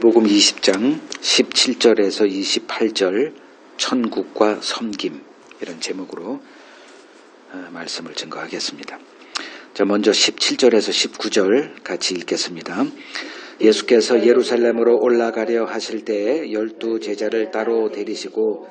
마태복음 20장 17절에서 28절 천국과 섬김 이런 제목으로 말씀을 증거하겠습니다. 자, 먼저 17절에서 19절 같이 읽겠습니다. 예수께서 예루살렘으로 올라가려 하실 때에 12 제자를 따로 데리시고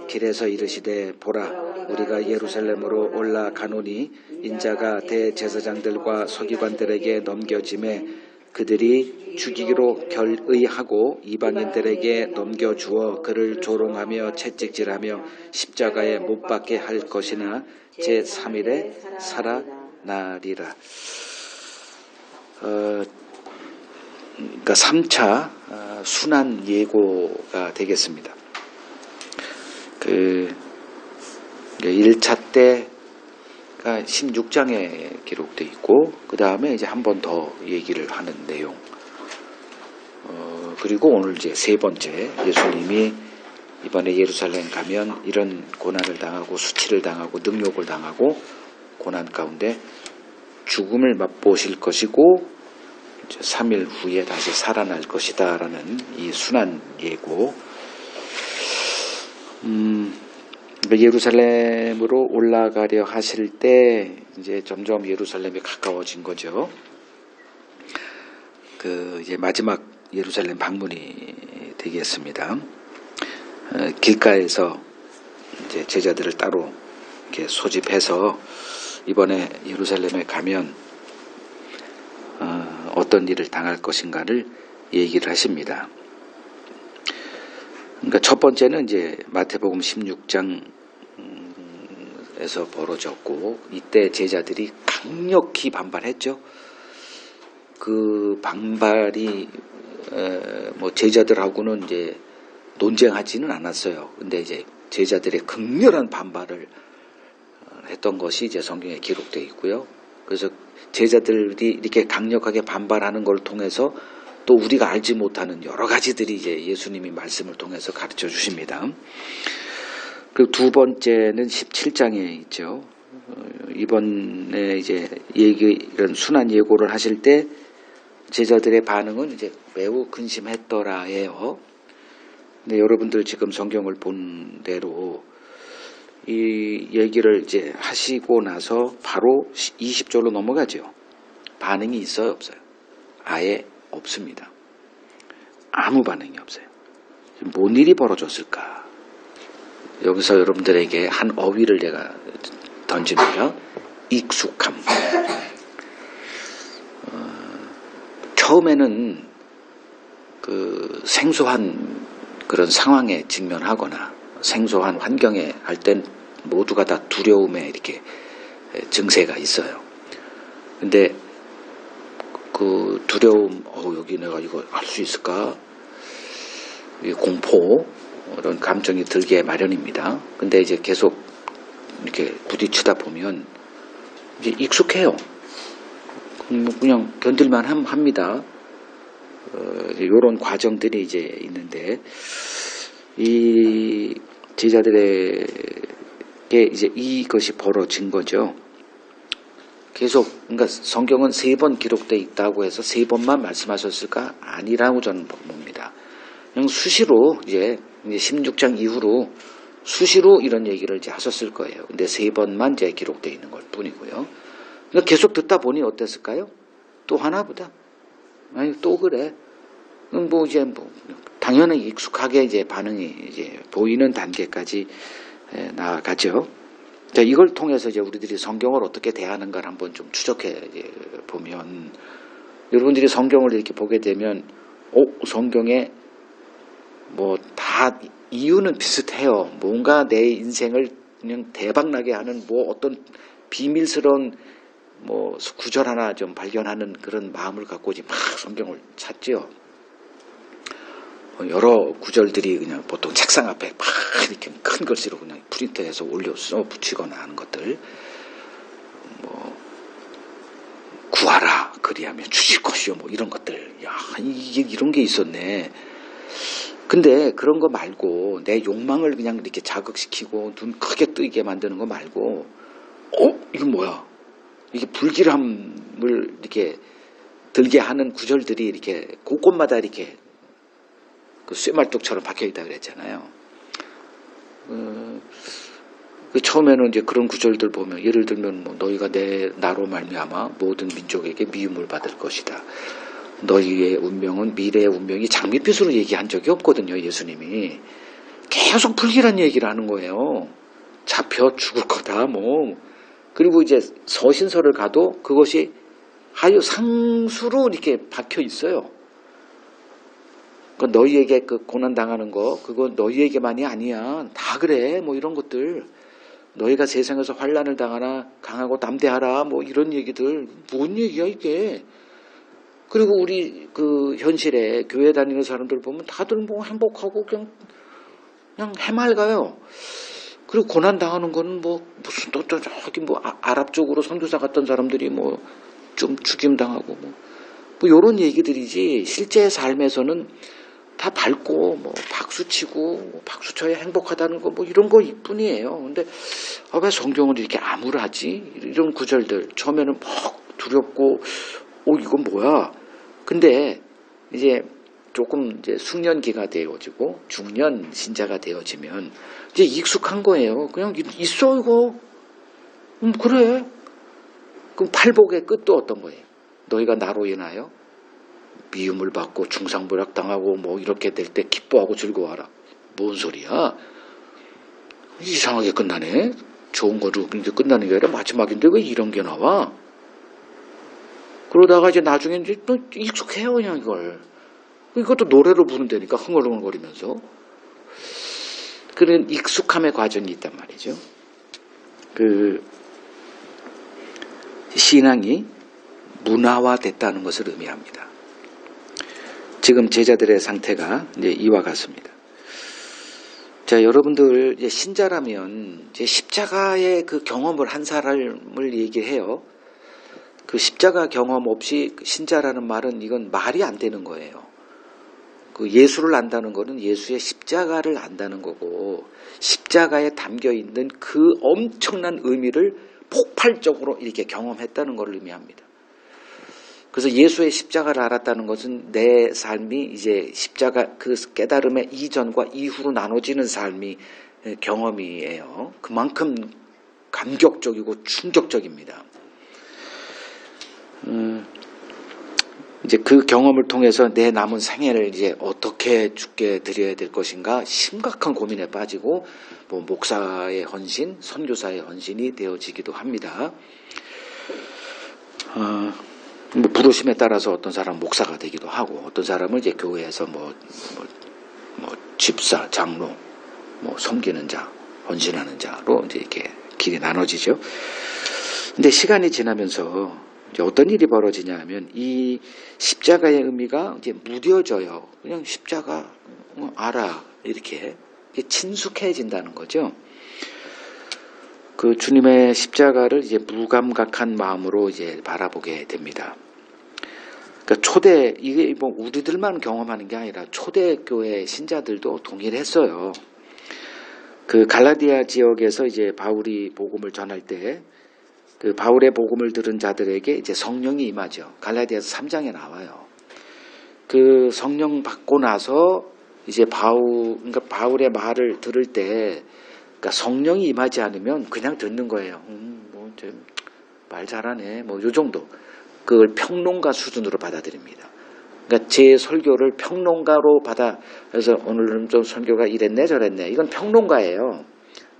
길에서 이르시되 보라 우리가 예루살렘으로 올라가노니 인자가 대제사장들과 서기관들에게 넘겨짐에 그들이 죽이기로 결의하고 이방인들에게 넘겨주어 그를 조롱하며 채찍질하며 십자가에 못 박게 할 것이나 제3일에 살아나리라. 그러니까 3차 순환 예고가 되겠습니다. 1차 때가 16장에 기록되어 있고 그 다음에 이제 한 번 더 얘기를 하는 내용. 그리고 오늘 이제 세 번째 예수님이 이번에 예루살렘 가면 이런 고난을 당하고 수치를 당하고 능욕을 당하고 고난 가운데 죽음을 맛보실 것이고 3일 후에 다시 살아날 것이다 라는 이 순환 예고. 예루살렘으로 올라가려 하실 때 이제 점점 예루살렘이 가까워진 거죠. 이제 마지막 예루살렘 방문이 되겠습니다. 길가에서 이제 제자들을 따로 이렇게 소집해서 이번에 예루살렘에 가면 어떤 일을 당할 것인가를 얘기를 하십니다. 그러니까 첫 번째는 이제 마태복음 16장에서 벌어졌고 이때 제자들이 강력히 반발했죠. 그 반발이 뭐 제자들하고는 이제 논쟁하지는 않았어요. 근데 이제 제자들의 극렬한 반발을 했던 것이 이제 성경에 기록되어 있고요. 그래서 제자들이 이렇게 강력하게 반발하는 걸 통해서 또 우리가 알지 못하는 여러 가지들이 이제 예수님이 말씀을 통해서 가르쳐 주십니다. 그리고 두 번째는 17장에 있죠. 이번에 이제 이런 순환 예고를 하실 때 제자들의 반응은 이제 매우 근심했더라예요. 근데 여러분들 지금 성경을 본 대로 이 얘기를 이제 하시고 나서 바로 20절로 넘어가죠. 반응이 있어요, 없어요? 아예 없습니다. 아무 반응이 없어요. 뭔 일이 벌어졌을까? 여기서 여러분들에게 한 어휘를 제가 던집니다. 익숙함. 처음에는 생소한 그런 상황에 직면하거나 생소한 환경에 할 땐 모두가 다 두려움에 이렇게 증세가 있어요. 근데 그 두려움, 여기 내가 이거 할 수 있을까? 공포, 이런 감정이 들게 마련입니다. 근데 이제 계속 이렇게 부딪히다 보면 이제 익숙해요. 그냥 견딜만 합니다. 이런 과정들이 이제 있는데, 이 제자들에게 이제 이것이 벌어진 거죠. 계속, 그러니까 성경은 3번 기록되어 있다고 해서 3번만 말씀하셨을까? 아니라고 저는 봅니다. 그냥 수시로 이제 16장 이후로 수시로 이런 얘기를 이제 하셨을 거예요. 근데 3번만 이제 기록되어 있는 걸 뿐이고요. 그러니까 계속 듣다 보니 어땠을까요? 또 하나보다. 아니, 또 그래. 당연히 익숙하게 이제 반응이 이제 보이는 단계까지 나아가죠. 자, 이걸 통해서 이제 우리들이 성경을 어떻게 대하는가를 한번 좀 추적해 보면, 여러분들이 성경을 이렇게 보게 되면, 성경에 다 이유는 비슷해요. 뭔가 내 인생을 그냥 대박나게 하는 어떤 비밀스러운 구절 하나 좀 발견하는 그런 마음을 갖고 이제 막 성경을 찾지요. 여러 구절들이 그냥 보통 책상 앞에 막 이렇게 큰 글씨로 그냥 프린트해서 올려 써 붙이거나 하는 것들, 구하라 그리하면 주실 것이요, 이런 것들. 야, 이게 이런 게 있었네. 근데 그런 거 말고 내 욕망을 그냥 이렇게 자극시키고 눈 크게 뜨게 만드는 거 말고, 이건 뭐야? 이게 불길함을 이렇게 들게 하는 구절들이 이렇게 곳곳마다 이렇게 그 쇠말뚝처럼 박혀있다 그랬잖아요. 그 처음에는 이제 그런 구절들 보면, 예를 들면 뭐 너희가 나로 말미암아 모든 민족에게 미움을 받을 것이다. 너희의 운명은 미래의 운명이 장밋빛으로 얘기한 적이 없거든요. 예수님이 계속 불길한 얘기를 하는 거예요. 잡혀 죽을 거다 뭐. 그리고 이제 서신서를 가도 그것이 하여 상수로 이렇게 박혀 있어요. 그러니까 너희에게 그 고난 당하는 거 그거 너희에게만이 아니야. 다 그래. 뭐 이런 것들. 너희가 세상에서 환난을 당하나 강하고 담대하라. 뭐 이런 얘기들. 뭔 얘기야 이게. 그리고 우리 그 현실에 교회 다니는 사람들 보면 다들 뭐 행복하고 그냥 해맑아요. 그리고 고난 당하는 거는 뭐 무슨 또 저기 뭐 아랍 쪽으로 선교사 갔던 사람들이 뭐 좀 죽임 당하고 뭐 이런 얘기들이지 실제 삶에서는 다 밝고 뭐 박수 치고 뭐 박수 쳐야 행복하다는 거 뭐 이런 거 뿐이에요. 근데 왜 성경은 이렇게 암울하지? 이런 구절들 처음에는 막 두렵고 이건 뭐야? 근데 이제 조금 이제 숙련기가 되어지고 중년 신자가 되어지면 이제 익숙한 거예요. 그냥 있어 이거. 그래. 그럼 팔복의 끝도 어떤 거예요? 너희가 나로 인하여 미움을 받고 중상모략 당하고 뭐 이렇게 될 때 기뻐하고 즐거워하라. 뭔 소리야? 이상하게 끝나네. 좋은 거로 끝나는 게 아니라 마지막인데 왜 이런 게 나와? 그러다가 이제 나중에 이제 또 익숙해요 그냥 이걸. 이것도 노래로 부른다니까 흥얼흥얼거리면서. 그런 익숙함의 과정이 있단 말이죠. 그 신앙이 문화화됐다는 것을 의미합니다. 지금 제자들의 상태가 이제 이와 같습니다. 자, 여러분들 이제 신자라면 이제 십자가의 그 경험을 한 사람을 얘기해요. 그 십자가 경험 없이 신자라는 말은 이건 말이 안 되는 거예요. 그 예수를 안다는 거는 예수의 십자가를 안다는 거고 십자가에 담겨 있는 그 엄청난 의미를 폭발적으로 이렇게 경험했다는 걸 의미합니다. 그래서 예수의 십자가를 알았다는 것은 내 삶이 이제 십자가 그 깨달음의 이전과 이후로 나눠지는 삶이 경험이에요. 그만큼 감격적이고 충격적입니다. 이제 그 경험을 통해서 내 남은 생애를 이제 어떻게 죽게 드려야 될 것인가 심각한 고민에 빠지고 뭐 목사의 헌신, 선교사의 헌신이 되어지기도 합니다. 뭐 부르심에 따라서 어떤 사람은 목사가 되기도 하고 어떤 사람은 이제 교회에서 뭐 집사, 장로, 뭐 섬기는 자, 헌신하는 자로 이제 이렇게 길이 나눠지죠. 근데 시간이 지나면서 이제 어떤 일이 벌어지냐 하면 이 십자가의 의미가 이제 무뎌져요. 그냥 십자가 알아 이렇게 친숙해진다는 거죠. 그 주님의 십자가를 이제 무감각한 마음으로 이제 바라보게 됩니다. 그러니까 이게 뭐 우리들만 경험하는 게 아니라 초대교회 신자들도 동일했어요. 그 갈라디아 지역에서 이제 바울이 복음을 전할 때 그 바울의 복음을 들은 자들에게 이제 성령이 임하죠. 갈라디아서 3장에 나와요. 그 성령 받고 나서 이제 그러니까 바울의 말을 들을 때 그러니까 성령이 임하지 않으면 그냥 듣는 거예요. 뭐 말 잘하네. 뭐 요 정도. 그걸 평론가 수준으로 받아들입니다. 그러니까 제 설교를 평론가로 그래서 오늘은 좀 설교가 이랬네 저랬네. 이건 평론가예요.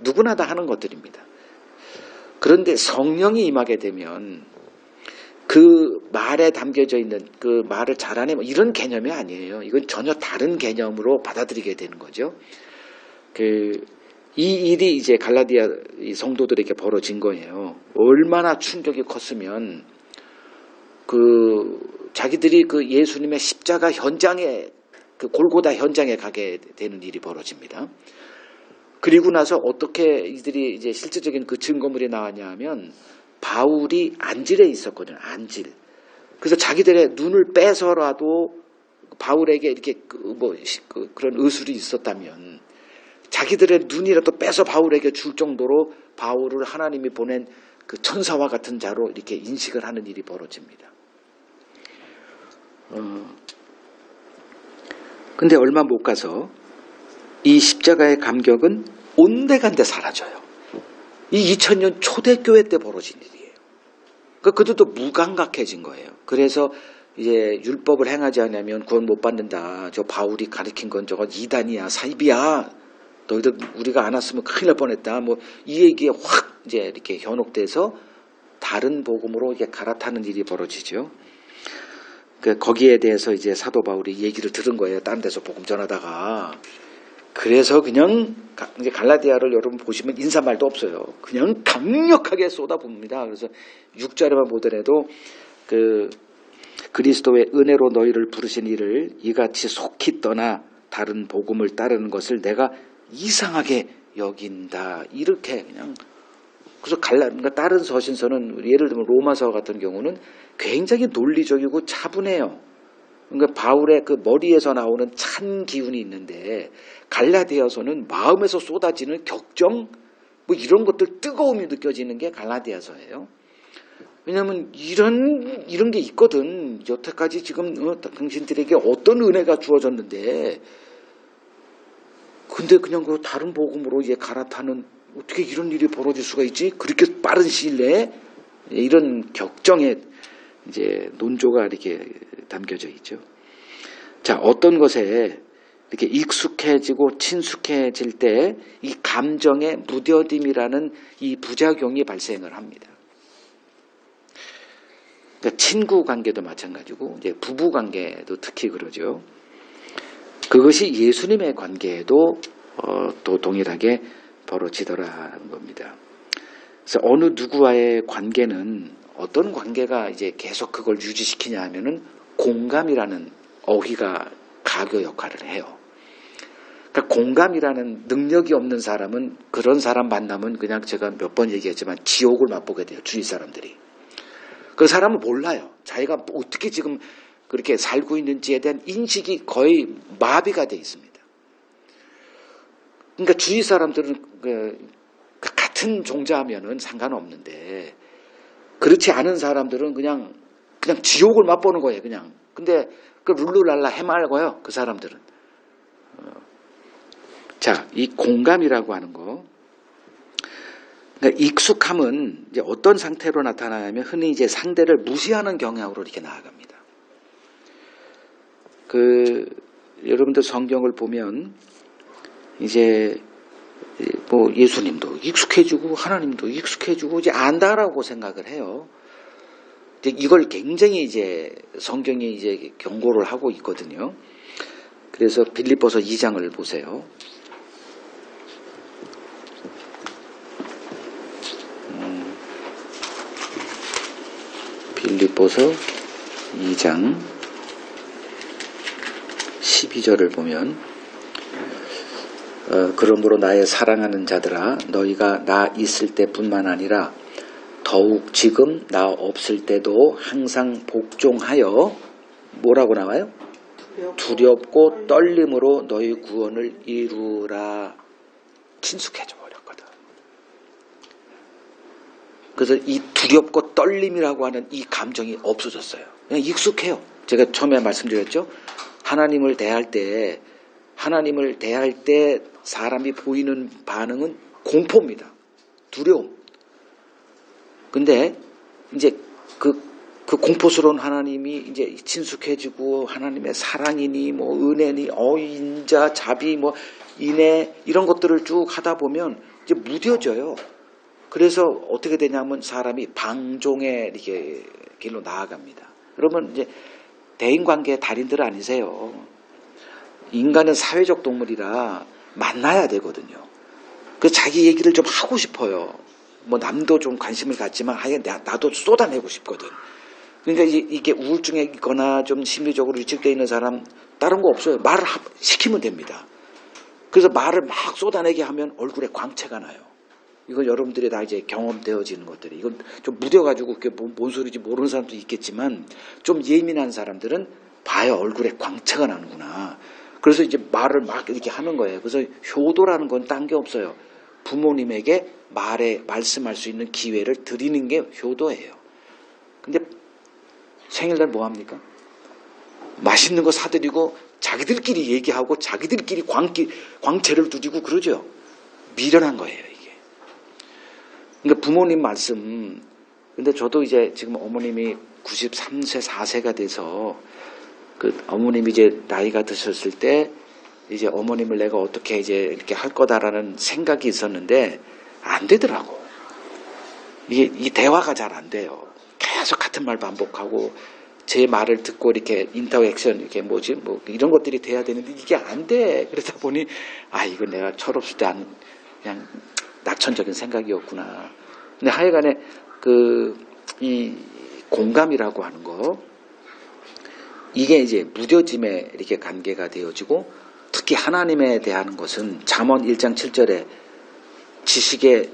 누구나 다 하는 것들입니다. 그런데 성령이 임하게 되면 그 말에 담겨져 있는 그 말을 잘하네 뭐 이런 개념이 아니에요. 이건 전혀 다른 개념으로 받아들이게 되는 거죠. 이 일이 이제 갈라디아 성도들에게 벌어진 거예요. 얼마나 충격이 컸으면 자기들이 그 예수님의 십자가 현장에 그 골고다 현장에 가게 되는 일이 벌어집니다. 그리고 나서 어떻게 이들이 이제 실질적인 그 증거물이 나왔냐 하면 바울이 안질에 있었거든요. 안질. 그래서 자기들의 눈을 빼서라도 바울에게 이렇게 그런 의술이 있었다면 자기들의 눈이라도 빼서 바울에게 줄 정도로 바울을 하나님이 보낸 그 천사와 같은 자로 이렇게 인식을 하는 일이 벌어집니다. 근데 얼마 못 가서 이 십자가의 감격은 온데간데 사라져요. 이 2000년 초대교회 때 벌어진 일이에요. 그러니까 그들도 무감각해진 거예요. 그래서 이제 율법을 행하지 않으면 구원 못 받는다. 저 바울이 가르친 건 저거 이단이야, 사입이야. 너희들 우리가 안 왔으면 큰일 날 뻔했다. 뭐 이 얘기에 확 이제 이렇게 현혹돼서 다른 복음으로 이게 갈아타는 일이 벌어지죠. 거기에 대해서 이제 사도 바울이 얘기를 들은 거예요. 다른 데서 복음 전하다가. 그래서 그냥 이제 갈라디아를 여러분 보시면 인사말도 없어요. 그냥 강력하게 쏟아붓습니다. 그래서 6절에만 보더라도 그리스도의 은혜로 너희를 부르신 이를 이같이 속히 떠나 다른 복음을 따르는 것을 내가 이상하게 여긴다. 이렇게 그냥. 그래서 그러니까 다른 서신서는 예를 들면 로마서 같은 경우는 굉장히 논리적이고 차분해요. 그러니까 바울의 그 머리에서 나오는 찬 기운이 있는데 갈라디아서는 마음에서 쏟아지는 격정 뭐 이런 것들 뜨거움이 느껴지는 게 갈라디아서예요. 왜냐하면 이런 게 있거든. 여태까지 지금 당신들에게 어떤 은혜가 주어졌는데 근데 그냥 그 다른 복음으로 이제 갈아타는 어떻게 이런 일이 벌어질 수가 있지? 그렇게 빠른 시일 내에 이런 격정의 이제 논조가 이렇게 담겨져 있죠. 자, 어떤 것에 이렇게 익숙해지고 친숙해질 때 이 감정의 무뎌짐이라는 이 부작용이 발생을 합니다. 그러니까 친구 관계도 마찬가지고 이제 부부 관계도 특히 그러죠. 그것이 예수님의 관계에도 또 동일하게 벌어지더라는 겁니다. 그래서 어느 누구와의 관계는 어떤 관계가 이제 계속 그걸 유지시키냐 하면은 공감이라는 어휘가 가교 역할을 해요. 그러니까 공감이라는 능력이 없는 사람은 그런 사람 만나면 그냥 제가 몇 번 얘기했지만 지옥을 맛보게 돼요. 주위 사람들이. 그 사람은 몰라요. 자기가 어떻게 지금 그렇게 살고 있는지에 대한 인식이 거의 마비가 돼 있습니다. 그러니까 주위 사람들은 같은 종자하면은 상관없는데 그렇지 않은 사람들은 그냥 지옥을 맛보는 거예요. 그냥. 근데 그 룰루랄라 해말고요. 그 사람들은. 자, 이 공감이라고 하는 거. 그러니까 익숙함은 이제 어떤 상태로 나타나냐면 흔히 이제 상대를 무시하는 경향으로 이렇게 나아갑니다. 여러분들 성경을 보면 이제 뭐 예수님도 익숙해지고 하나님도 익숙해지고 이제 안다라고 생각을 해요. 이걸 굉장히 이제 성경이 이제 경고를 하고 있거든요. 그래서 빌립보서 2장을 보세요. 빌립보서 2장 12절을 보면 그러므로 나의 사랑하는 자들아 너희가 나 있을 때뿐만 아니라 더욱 지금 나 없을 때도 항상 복종하여 뭐라고 나와요? 두렵고 떨림으로 너희 구원을 이루라. 친숙해져 버렸거든. 그래서 이 두렵고 떨림이라고 하는 이 감정이 없어졌어요. 그냥 익숙해요. 제가 처음에 말씀드렸죠. 하나님을 대할 때 사람이 보이는 반응은 공포입니다. 두려움. 근데 이제 그 공포스러운 하나님이 이제 친숙해지고 하나님의 사랑이니 뭐 은혜니 인자 자비 뭐 인애 이런 것들을 쭉 하다 보면 이제 무뎌져요. 그래서 어떻게 되냐면 사람이 방종의 이렇게 길로 나아갑니다. 여러분 이제 대인관계 달인들 아니세요. 인간은 사회적 동물이라 만나야 되거든요. 그래서 자기 얘기를 좀 하고 싶어요. 뭐 남도 좀 관심을 갖지만 하여간 나도 쏟아내고 싶거든. 그러니까 이게 우울증에 있거나 좀 심리적으로 위축되어 있는 사람 다른 거 없어요. 말을 시키면 됩니다. 그래서 말을 막 쏟아내게 하면 얼굴에 광채가 나요. 이건 여러분들이 다 이제 경험되어지는 것들이 이건 좀 무뎌가지고 그게 뭔 소리인지 모르는 사람도 있겠지만 좀 예민한 사람들은 봐요. 얼굴에 광채가 나는구나. 그래서 이제 말을 막 이렇게 하는 거예요. 그래서 효도라는 건 딴 게 없어요. 부모님에게 말씀할 수 있는 기회를 드리는 게 효도예요. 근데 생일날 뭐 합니까? 맛있는 거 사드리고 자기들끼리 얘기하고 자기들끼리 광채를 두지고 그러죠. 미련한 거예요, 이게. 그러니까 부모님 말씀, 근데 저도 이제 지금 어머님이 93세, 4세가 돼서 그 어머님이 이제 나이가 드셨을 때 이제 어머님을 내가 어떻게 이제 이렇게 할 거다라는 생각이 있었는데 안 되더라고. 이게 이 대화가 잘 안 돼요. 계속 같은 말 반복하고 제 말을 듣고 이렇게 인터액션 이렇게 뭐 이런 것들이 돼야 되는데 이게 안 돼. 그러다 보니 이거 내가 철없을 때 그냥 낙천적인 생각이었구나. 근데 하여간에 이 공감이라고 하는 거, 이게 이제 무뎌짐에 이렇게 관계가 되어지고, 특히 하나님에 대한 것은 잠언 1장 7절에 지식의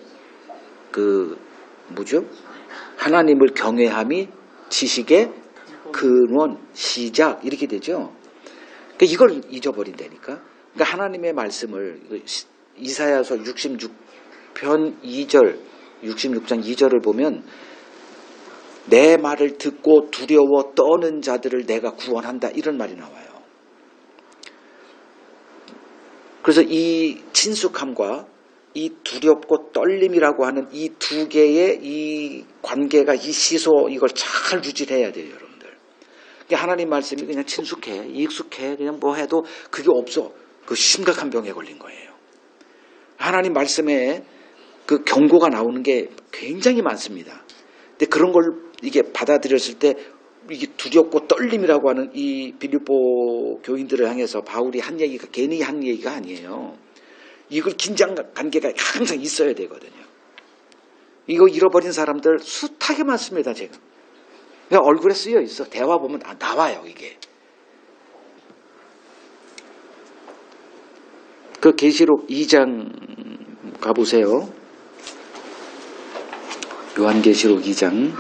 하나님을 경외함이 지식의 근원, 시작 이렇게 되죠. 그러니까 이걸 잊어버린다니까. 그러니까 하나님의 말씀을 이사야서 66편 2절, 66장 2절을 보면 내 말을 듣고 두려워 떠는 자들을 내가 구원한다 이런 말이 나와요. 그래서 이 친숙함과 이 두렵고 떨림이라고 하는 이 두 개의 이 관계가, 이 시소, 이걸 잘 유지해야 돼요, 여러분들. 그러니까 하나님 말씀이 그냥 친숙해, 익숙해, 그냥 뭐 해도 그게 없어. 그 심각한 병에 걸린 거예요. 하나님 말씀에 그 경고가 나오는 게 굉장히 많습니다. 근데 그런 걸 이게 받아들였을 때 이게 두렵고 떨림이라고 하는 이 빌립보 교인들을 향해서 바울이 한 얘기가 괜히 한 얘기가 아니에요. 이걸 긴장 관계가 항상 있어야 되거든요. 이거 잃어버린 사람들 숱하게 많습니다, 제가. 그러니까 얼굴에 쓰여 있어. 대화 보면 나와요, 이게. 그 계시록 2장 가보세요. 요한계시록 2장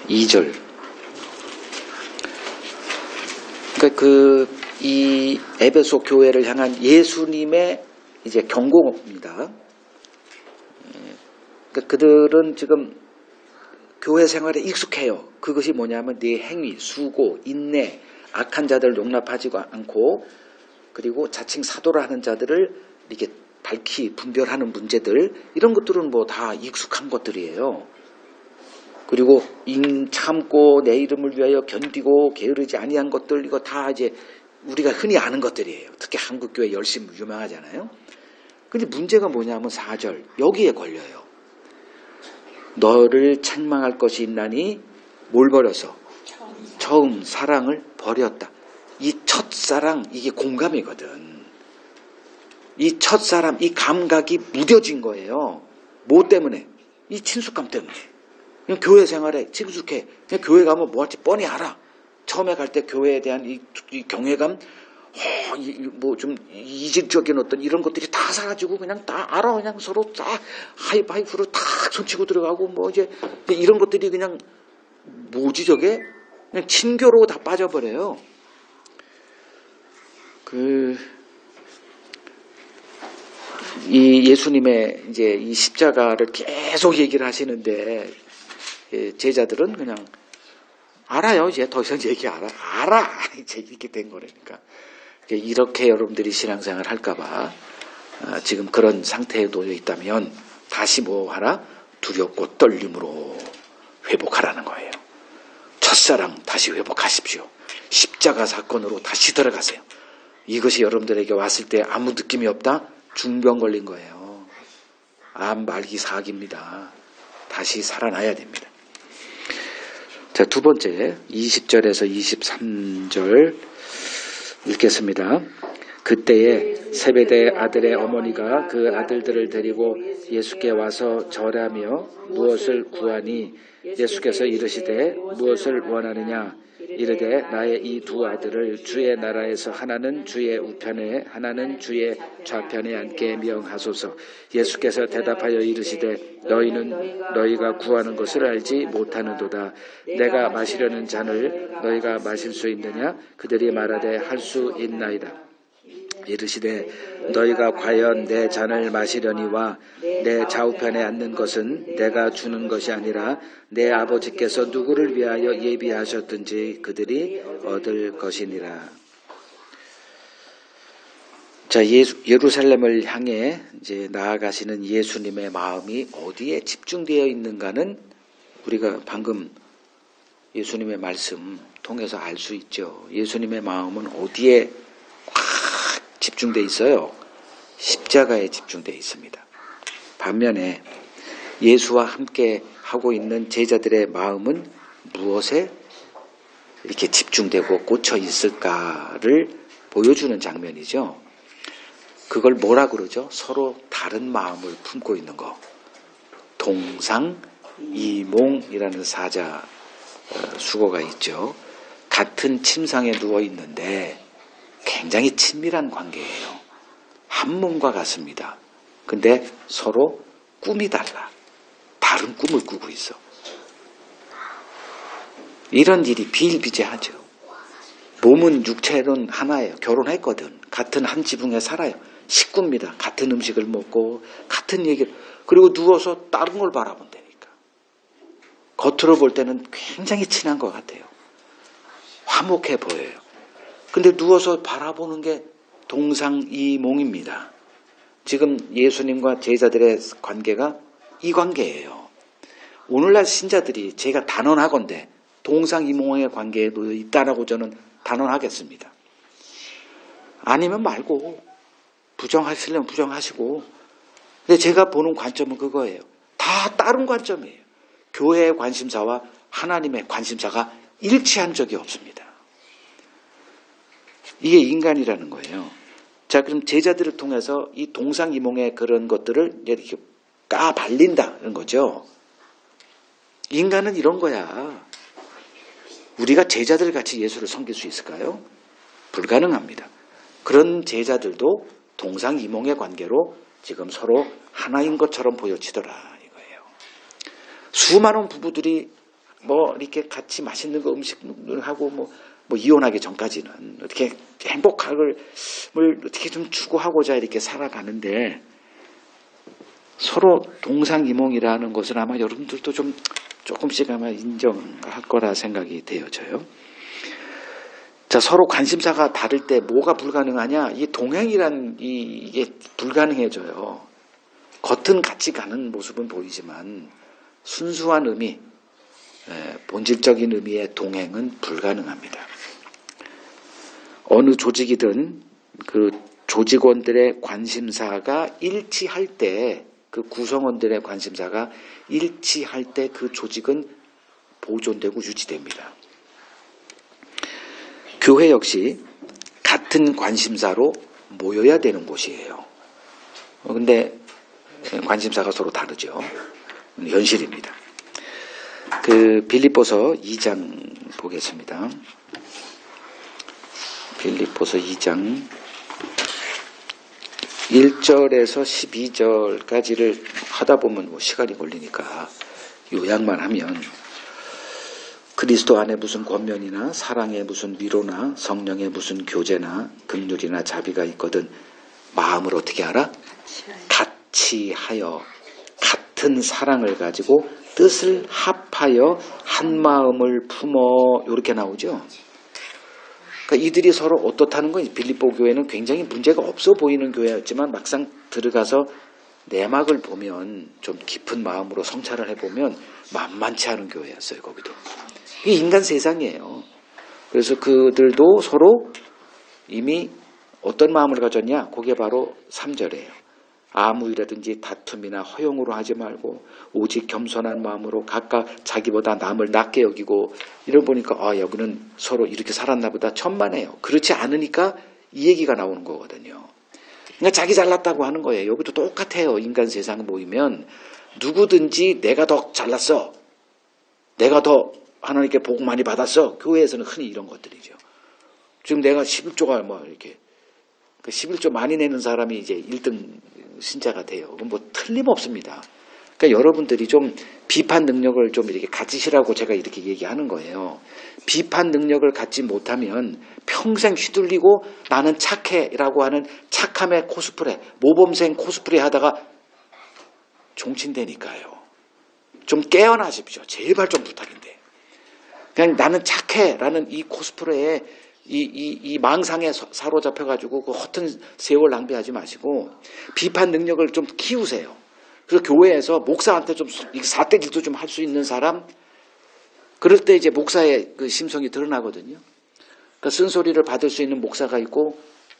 2절. 그러니까 이 에베소 교회를 향한 예수님의 이제 경고입니다. 그러니까 그들은 지금 교회 생활에 익숙해요. 그것이 뭐냐면 네 행위, 수고, 인내, 악한 자들을 용납하지 않고, 그리고 자칭 사도를 하는 자들을 이렇게 밝히 분별하는 문제들, 이런 것들은 뭐 다 익숙한 것들이에요. 그리고 참고 내 이름을 위하여 견디고 게으르지 아니한 것들, 이거 다 이제 우리가 흔히 아는 것들이에요. 특히 한국교회 열심히 유명하잖아요. 근데 문제가 뭐냐면 4절 여기에 걸려요. 너를 책망할 것이 있나니 뭘 버려서? 처음 사랑을 버렸다. 이 첫사랑, 이게 공감이거든. 이 첫사람, 이 감각이 무뎌진 거예요. 뭐 때문에? 이 친숙감 때문에. 그냥 교회 생활에 친숙해. 그냥 교회 가면 뭐 할지 뻔히 알아. 처음에 갈 때 교회에 대한 이 경외감, 뭐 좀 이질적인 어떤 이런 것들이 다 사라지고 그냥 다 알아. 그냥 서로 다 하이파이브로 탁 손치고 들어가고 뭐 이제 이런 것들이 그냥 뭐지 저게? 그냥 친교로 다 빠져버려요. 이 예수님의 이제 이 십자가를 계속 얘기를 하시는데 제자들은 그냥 알아요. 이제 더 이상 얘기 알아. 이제 이렇게 된 거라니까. 이렇게 여러분들이 신앙생활 할까봐 지금 그런 상태에 놓여 있다면 다시 뭐 하라? 두렵고 떨림으로 회복하라는 거예요. 첫사랑 다시 회복하십시오. 십자가 사건으로 다시 들어가세요. 이것이 여러분들에게 왔을 때 아무 느낌이 없다? 중병 걸린 거예요. 암 말기 사기입니다. 다시 살아나야 됩니다. 자, 두 번째 20절에서 23절 읽겠습니다. 그때에 세베대 아들의 어머니가 그 아들들을 데리고 예수께 와서 절하며 무엇을 구하니 예수께서 이르시되 무엇을 원하느냐 이르되 나의 이 두 아들을 주의 나라에서 하나는 주의 우편에 하나는 주의 좌편에 앉게 명하소서. 예수께서 대답하여 이르시되 너희는 너희가 구하는 것을 알지 못하는도다. 내가 마시려는 잔을 너희가 마실 수 있느냐? 그들이 말하되 할 수 있나이다. 이르시되 너희가 과연 내 잔을 마시려니와 내 좌우편에 앉는 것은 내가 주는 것이 아니라 내 아버지께서 누구를 위하여 예비하셨든지 그들이 얻을 것이니라. 자, 예루살렘을 향해 이제 나아가시는 예수님의 마음이 어디에 집중되어 있는가는 우리가 방금 예수님의 말씀 통해서 알 수 있죠. 예수님의 마음은 어디에 꽉 집중되어 있어요? 십자가에 집중되어 있습니다. 반면에 예수와 함께 하고 있는 제자들의 마음은 무엇에 이렇게 집중되고 꽂혀 있을까를 보여주는 장면이죠. 그걸 뭐라 그러죠? 서로 다른 마음을 품고 있는 거. 동상이몽이라는 사자 수거가 있죠. 같은 침상에 누워 있는데 굉장히 친밀한 관계예요. 한 몸과 같습니다. 근데 서로 꿈이 달라. 다른 꿈을 꾸고 있어. 이런 일이 비일비재하죠. 몸은 육체는 하나예요. 결혼했거든. 같은 한 지붕에 살아요. 식구입니다. 같은 음식을 먹고 같은 얘기를. 그리고 누워서 다른 걸 바라본다니까. 겉으로 볼 때는 굉장히 친한 것 같아요. 화목해 보여요. 근데 누워서 바라보는 게 동상이몽입니다. 지금 예수님과 제자들의 관계가 이 관계예요. 오늘날 신자들이 제가 단언하건대 동상이몽의 관계에 놓여 있다라고 저는 단언하겠습니다. 아니면 말고 부정하시려면 부정하시고. 근데 제가 보는 관점은 그거예요. 다 다른 관점이에요. 교회의 관심사와 하나님의 관심사가 일치한 적이 없습니다. 이게 인간이라는 거예요. 자, 그럼 제자들을 통해서 이 동상이몽의 그런 것들을 이렇게 까발린다는 거죠. 인간은 이런 거야. 우리가 제자들 같이 예수를 섬길 수 있을까요? 불가능합니다. 그런 제자들도 동상이몽의 관계로 지금 서로 하나인 것처럼 보여지더라 이거예요. 수많은 부부들이 뭐 이렇게 같이 맛있는 거 음식을 하고 뭐 이혼하기 전까지는 어떻게 행복함을 어떻게 좀 추구하고자 이렇게 살아가는데 서로 동상이몽이라는 것은 아마 여러분들도 좀 조금씩 아마 인정할 거라 생각이 되어져요. 자, 서로 관심사가 다를 때 뭐가 불가능하냐? 이 동행이란 이게 불가능해져요. 겉은 같이 가는 모습은 보이지만 순수한 의미, 본질적인 의미의 동행은 불가능합니다. 어느 조직이든 그 조직원들의 관심사가 일치할 때, 그 구성원들의 관심사가 일치할 때 그 조직은 보존되고 유지됩니다. 교회 역시 같은 관심사로 모여야 되는 곳이에요. 근데 관심사가 서로 다르죠. 현실입니다. 그 빌립보서 2장 보겠습니다. 빌립보서 2장 1절에서 12절까지를 하다 보면 뭐 시간이 걸리니까 요약만 하면 그리스도 안에 무슨 권면이나 사랑에 무슨 위로나 성령에 무슨 교제나 긍휼이나 자비가 있거든 마음을 어떻게 하라? 같이 하여 같은 사랑을 가지고 뜻을 합하여 한 마음을 품어 이렇게 나오죠. 그러니까 이들이 서로 어떻다는 건 빌립보 교회는 굉장히 문제가 없어 보이는 교회였지만 막상 들어가서 내막을 보면 좀 깊은 마음으로 성찰을 해보면 만만치 않은 교회였어요. 거기도. 이게 인간 세상이에요. 그래서 그들도 서로 이미 어떤 마음을 가졌냐? 그게 바로 3절이에요. 아무 일이라든지 다툼이나 허용으로 하지 말고 오직 겸손한 마음으로 각각 자기보다 남을 낮게 여기고 이러 보니까 여기는 서로 이렇게 살았나 보다 천만에요. 그렇지 않으니까 이 얘기가 나오는 거거든요. 그러니까 자기 잘났다고 하는 거예요. 여기도 똑같아요. 인간 세상 모이면 누구든지 내가 더 잘났어. 내가 더 하나님께 복 많이 받았어. 교회에서는 흔히 이런 것들이죠. 지금 내가 11조가 뭐 이렇게 11조 많이 내는 사람이 이제 1등 신자가 돼요. 그건 뭐 틀림없습니다. 그러니까 여러분들이 좀 비판 능력을 좀 이렇게 가지시라고 제가 이렇게 얘기하는 거예요. 비판 능력을 갖지 못하면 평생 휘둘리고 나는 착해라고 하는 착함의 코스프레, 모범생 코스프레 하다가 종친되니까요. 좀 깨어나십시오. 제발 좀 부탁인데. 그냥 나는 착해라는 이 코스프레에 이 망상에 사로잡혀가지고 그 허튼 세월 낭비하지 마시고 비판 능력을 좀 키우세요. 그래서 교회에서 목사한테 좀 사대기도 좀 할 수 있는 사람, 그럴 때 이제 목사의 그 심성이 드러나거든요. 그러니까 쓴소리를 받을 수 있는 목사가 있고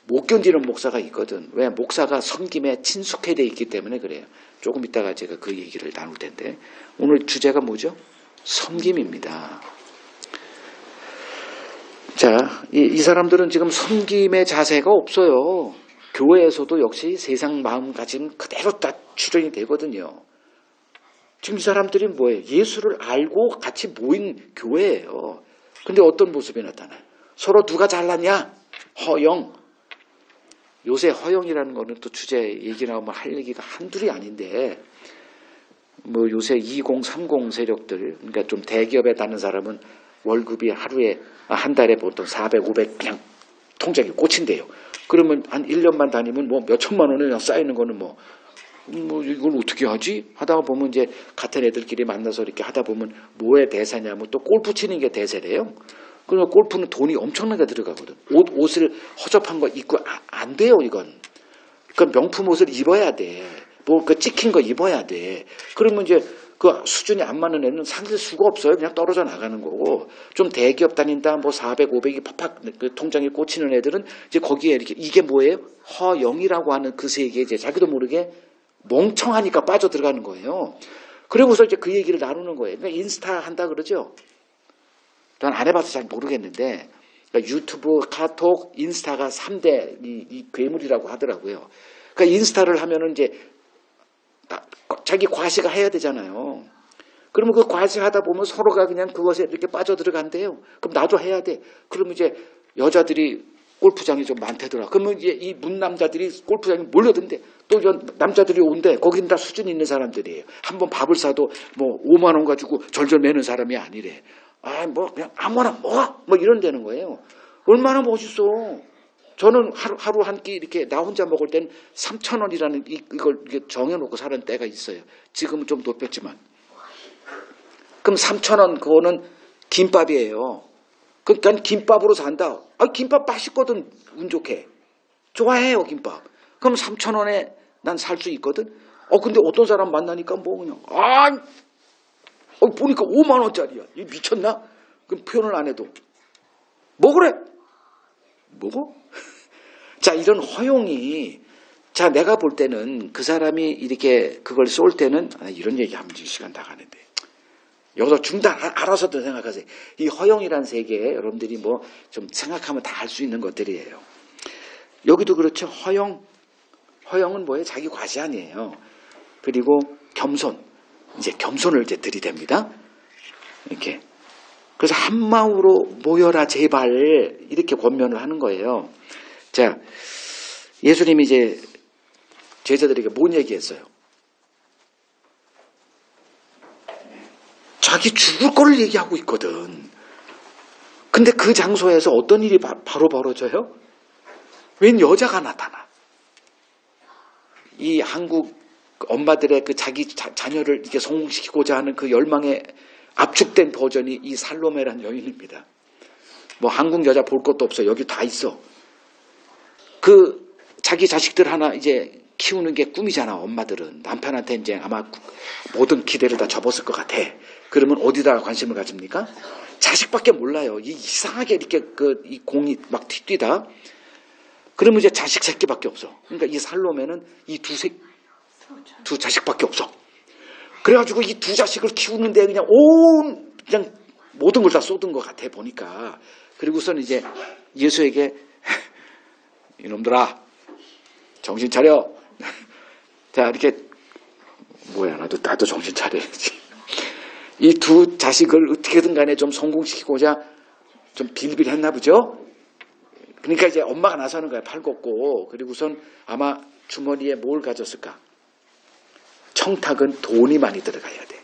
못 견디는 목사가 있거든. 왜? 목사가 섬김에 친숙해 돼 있기 때문에 그래요. 조금 이따가 제가 그 얘기를 나눌 텐데 오늘 주제가 뭐죠? 섬김입니다. 자, 이 사람들은 지금 섬김의 자세가 없어요. 교회에서도 역시 세상 마음가짐 그대로 다 출현이 되거든요. 지금 이 사람들이 뭐예요? 예수를 알고 같이 모인 교회예요. 근데 어떤 모습이 나타나요? 서로 누가 잘났냐? 허영. 요새 허영이라는 거는 또 주제 얘기 나오면 할 얘기가 한둘이 아닌데 뭐 요새 2030 세력들, 그러니까 좀 대기업에 다니는 사람은 월급이 한 달에 보통 400, 500 그냥 통장에 꽂힌대요. 그러면 한 1년만 다니면 뭐 몇천만 원에 그냥 쌓이는 거는 뭐 이걸 어떻게 하지? 하다가 보면 이제 같은 애들끼리 만나서 이렇게 하다 보면 뭐의 대세냐면 또 골프 치는 게 대세래요. 그러면 골프는 돈이 엄청나게 들어가거든. 옷을 허접한 거 입고 안 돼요, 이건. 그러니까 명품 옷을 입어야 돼. 뭐 그 찍힌 거 입어야 돼. 그러면 이제 그 수준이 안 맞는 애는 상실 수가 없어요. 그냥 떨어져 나가는 거고. 좀 대기업 다닌다, 뭐 400, 500이 팍팍 그 통장에 꽂히는 애들은 이제 거기에 이렇게 이게 뭐예요? 허영이라고 하는 그 세계에 이제 자기도 모르게 멍청하니까 빠져 들어가는 거예요. 그러고서 이제 그 얘기를 나누는 거예요. 그러니까 인스타 한다 그러죠? 전 안 해봐서 잘 모르겠는데, 그러니까 유튜브, 카톡, 인스타가 3대 이 괴물이라고 하더라고요. 그러니까 인스타를 하면은 이제 자기 과시가 해야 되잖아요. 그러면 그 과시하다 보면 서로가 그냥 그것에 이렇게 빠져 들어간대요. 그럼 나도 해야 돼. 그러면 이제 여자들이 골프장이 좀 많대더라. 그러면 이제 이 문남자들이 골프장에 몰려든대. 또 남자들이 온대. 거긴 다 수준 있는 사람들이에요. 한번 밥을 사도 뭐 5만 원 가지고 절절 내는 사람이 아니래. 뭐 그냥 아무거나 먹어. 뭐 이런 데는 거예요. 얼마나 멋있어. 저는 하루 한 끼 이렇게 나 혼자 먹을 땐 3,000원이라는 이걸 이렇게 정해놓고 사는 때가 있어요. 지금은 좀 높였지만. 그럼 3,000원 그거는 김밥이에요. 그러니까 김밥으로 산다. 김밥 맛있거든. 운 좋게. 좋아해요, 김밥. 그럼 3,000원에 난 살 수 있거든. 근데 어떤 사람 만나니까 뭐 그냥 보니까 5만 원짜리야. 이 미쳤나? 그럼 표현을 안 해도 먹으래. 먹어? 자, 이런 허용이, 자, 내가 볼 때는 그 사람이 이렇게 그걸 쏠 때는 이런 얘기하면 시간 다 가는데 여기서 중단 알아서도 생각하세요. 이 허용이란 세계에 여러분들이 뭐 좀 생각하면 다 할 수 있는 것들이에요. 여기도 그렇죠. 허용은 뭐예요? 자기 과시 아니에요. 그리고 겸손, 이제 겸손을 이제 들이댑니다. 이렇게. 그래서 한 마음으로 모여라 제발 이렇게 권면을 하는 거예요. 자, 예수님이 이제 제자들에게 뭔 얘기했어요? 자기 죽을 거를 얘기하고 있거든. 근데 그 장소에서 어떤 일이 바로 벌어져요? 웬 여자가 나타나. 이 한국 엄마들의 그 자기 자녀를 이렇게 성공시키고자 하는 그 열망에 압축된 버전이 이 살로메란 여인입니다. 뭐 한국 여자 볼 것도 없어. 여기 다 있어. 그 자기 자식들 하나 이제 키우는 게 꿈이잖아. 엄마들은 남편한테 이제 아마 모든 기대를 다 접었을 것 같아. 그러면 어디다 관심을 가집니까? 자식밖에 몰라요. 이상하게 이렇게 이 공이 막 뛰다. 그러면 이제 자식 새끼밖에 없어. 그러니까 이 살로메는 이 두 자식밖에 없어. 그래가지고 이 두 자식을 키우는데 그냥 그냥 모든 걸 다 쏟은 것 같아 보니까. 그리고선 이제 예수에게 이놈들아 정신 차려. 자, 이렇게 뭐야, 나도 정신 차려야지. 이 두 자식을 어떻게든 간에 좀 성공시키고자 좀 빌빌했나 보죠. 그러니까 이제 엄마가 나서는 거야. 팔 걷고. 그리고선 아마 주머니에 뭘 가졌을까? 청탁은 돈이 많이 들어가야 돼.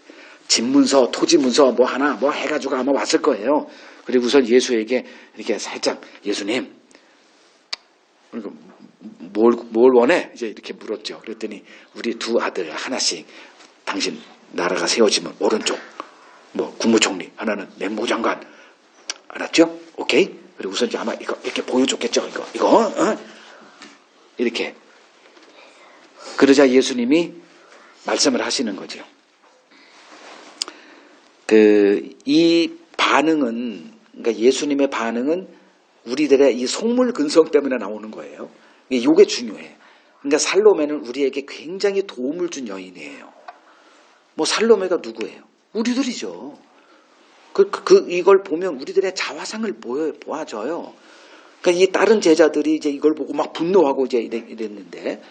집문서, 토지문서 뭐 하나 뭐 해가지고 아마 왔을 거예요. 그리고선 예수에게 이렇게 살짝 예수님 뭘 원해? 이제 이렇게 물었죠. 그랬더니 우리 두 아들 하나씩 당신 나라가 세워지면 오른쪽 뭐 국무총리 하나는 내무장관 알았죠? 오케이? 그리고 우선 아마 이거 이렇게 보여줬겠죠. 이거 이렇게 그러자 예수님이 말씀을 하시는 거죠. 이 반응은 그러니까 예수님의 반응은 우리들의 이 속물 근성 때문에 나오는 거예요. 이게 중요해. 그러니까 살로메는 우리에게 굉장히 도움을 준 여인이에요. 뭐 살로메가 누구예요? 우리들이죠. 이걸 보면 우리들의 자화상을 보아줘요. 그러니까 이 다른 제자들이 이제 이걸 보고 막 분노하고 이제 이랬는데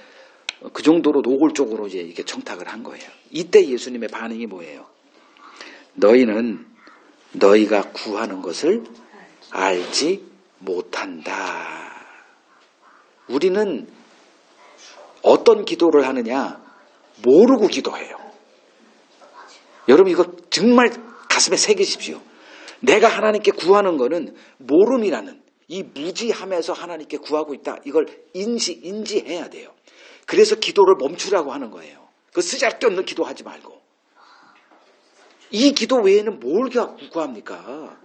그 정도로 노골적으로 이제 이렇게 청탁을 한 거예요. 이때 예수님의 반응이 뭐예요? 너희는 너희가 구하는 것을 알지 못한다. 우리는 어떤 기도를 하느냐? 모르고 기도해요. 여러분 이거 정말 가슴에 새기십시오. 내가 하나님께 구하는 거는 모름이라는 이 무지함에서 하나님께 구하고 있다. 이걸 인지해야 돼요. 그래서 기도를 멈추라고 하는 거예요. 그 쓰잘데없는 기도하지 말고. 이 기도 외에는 뭘 구합니까?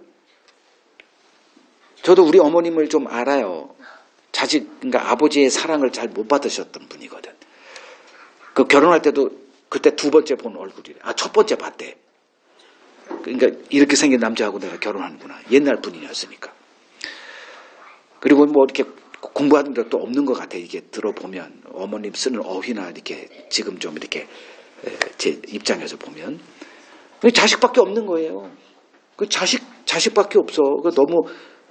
저도 우리 어머님을 좀 알아요. 그러니까 아버지의 사랑을 잘 못 받으셨던 분이거든. 그 결혼할 때도 그때 두 번째 본 얼굴이래. 첫 번째 봤대. 그러니까 이렇게 생긴 남자하고 내가 결혼하는구나. 옛날 분이었으니까. 그리고 뭐 이렇게 공부하는 것도 없는 것 같아. 이게 들어보면 어머님 쓰는 어휘나 이렇게 지금 좀 이렇게 제 입장에서 보면 자식밖에 없는 거예요. 그 자식밖에 없어. 너무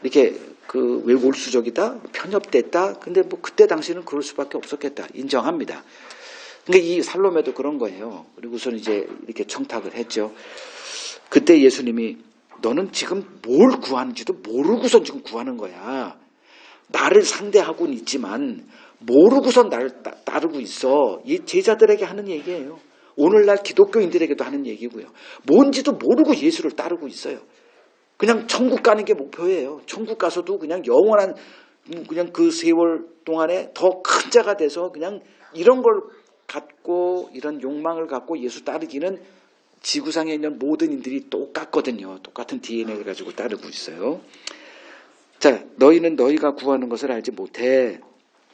이렇게 외골수적이다, 편협됐다. 근데 뭐 그때 당시는 그럴 수밖에 없었겠다. 인정합니다. 그러니까 이 살로메도 그런 거예요. 그리고선 이제 이렇게 청탁을 했죠. 그때 예수님이 너는 지금 뭘 구하는지도 모르고선 지금 구하는 거야. 나를 상대하고는 있지만 모르고선 나를 따르고 있어. 이 제자들에게 하는 얘기예요. 오늘날 기독교인들에게도 하는 얘기고요. 뭔지도 모르고 예수를 따르고 있어요. 그냥 천국 가는 게 목표예요. 천국 가서도 그냥 영원한 그냥 그 세월 동안에 더 큰 자가 돼서 그냥 이런 걸 갖고 이런 욕망을 갖고 예수 따르기는 지구상에 있는 모든 인들이 똑같거든요. 똑같은 DNA를 가지고 따르고 있어요. 자, 너희는 너희가 구하는 것을 알지 못해.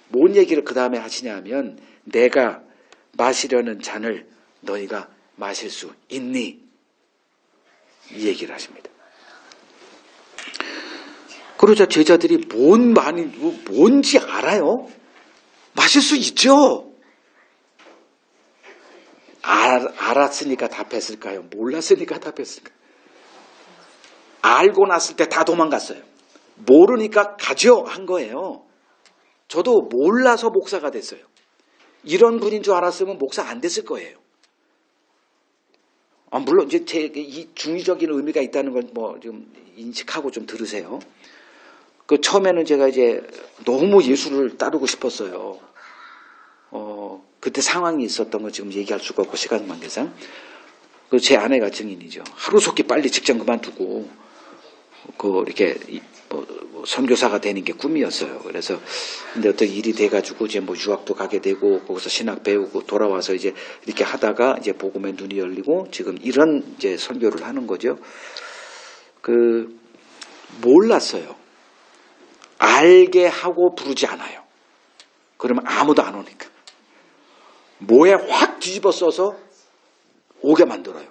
뭔 얘기를 그 다음에 하시냐 하면 내가 마시려는 잔을 너희가 마실 수 있니? 이 얘기를 하십니다. 그러자 제자들이 뭔지 알아요? 마실 수 있죠? 알았으니까 답했을까요? 몰랐으니까 답했을까요? 알고 났을 때 다 도망갔어요. 모르니까 가죠 한 거예요. 저도 몰라서 목사가 됐어요. 이런 분인 줄 알았으면 목사 안 됐을 거예요. 물론 이제 이 중의적인 의미가 있다는 걸 뭐 좀 인식하고 좀 들으세요. 처음에는 제가 이제 너무 예수를 따르고 싶었어요. 그때 상황이 있었던 거 지금 얘기할 수가 없고 시간 관계상. 제 아내가 증인이죠. 하루속히 빨리 직장 그만두고 이렇게 선교사가 되는 게 꿈이었어요. 그래서 근데 어떤 일이 돼가지고 이제 뭐 유학도 가게 되고 거기서 신학 배우고 돌아와서 이제 이렇게 하다가 이제 복음의 눈이 열리고 지금 이런 이제 선교를 하는 거죠. 몰랐어요. 알게 하고 부르지 않아요. 그러면 아무도 안 오니까. 뭐에 확 뒤집어 써서 오게 만들어요.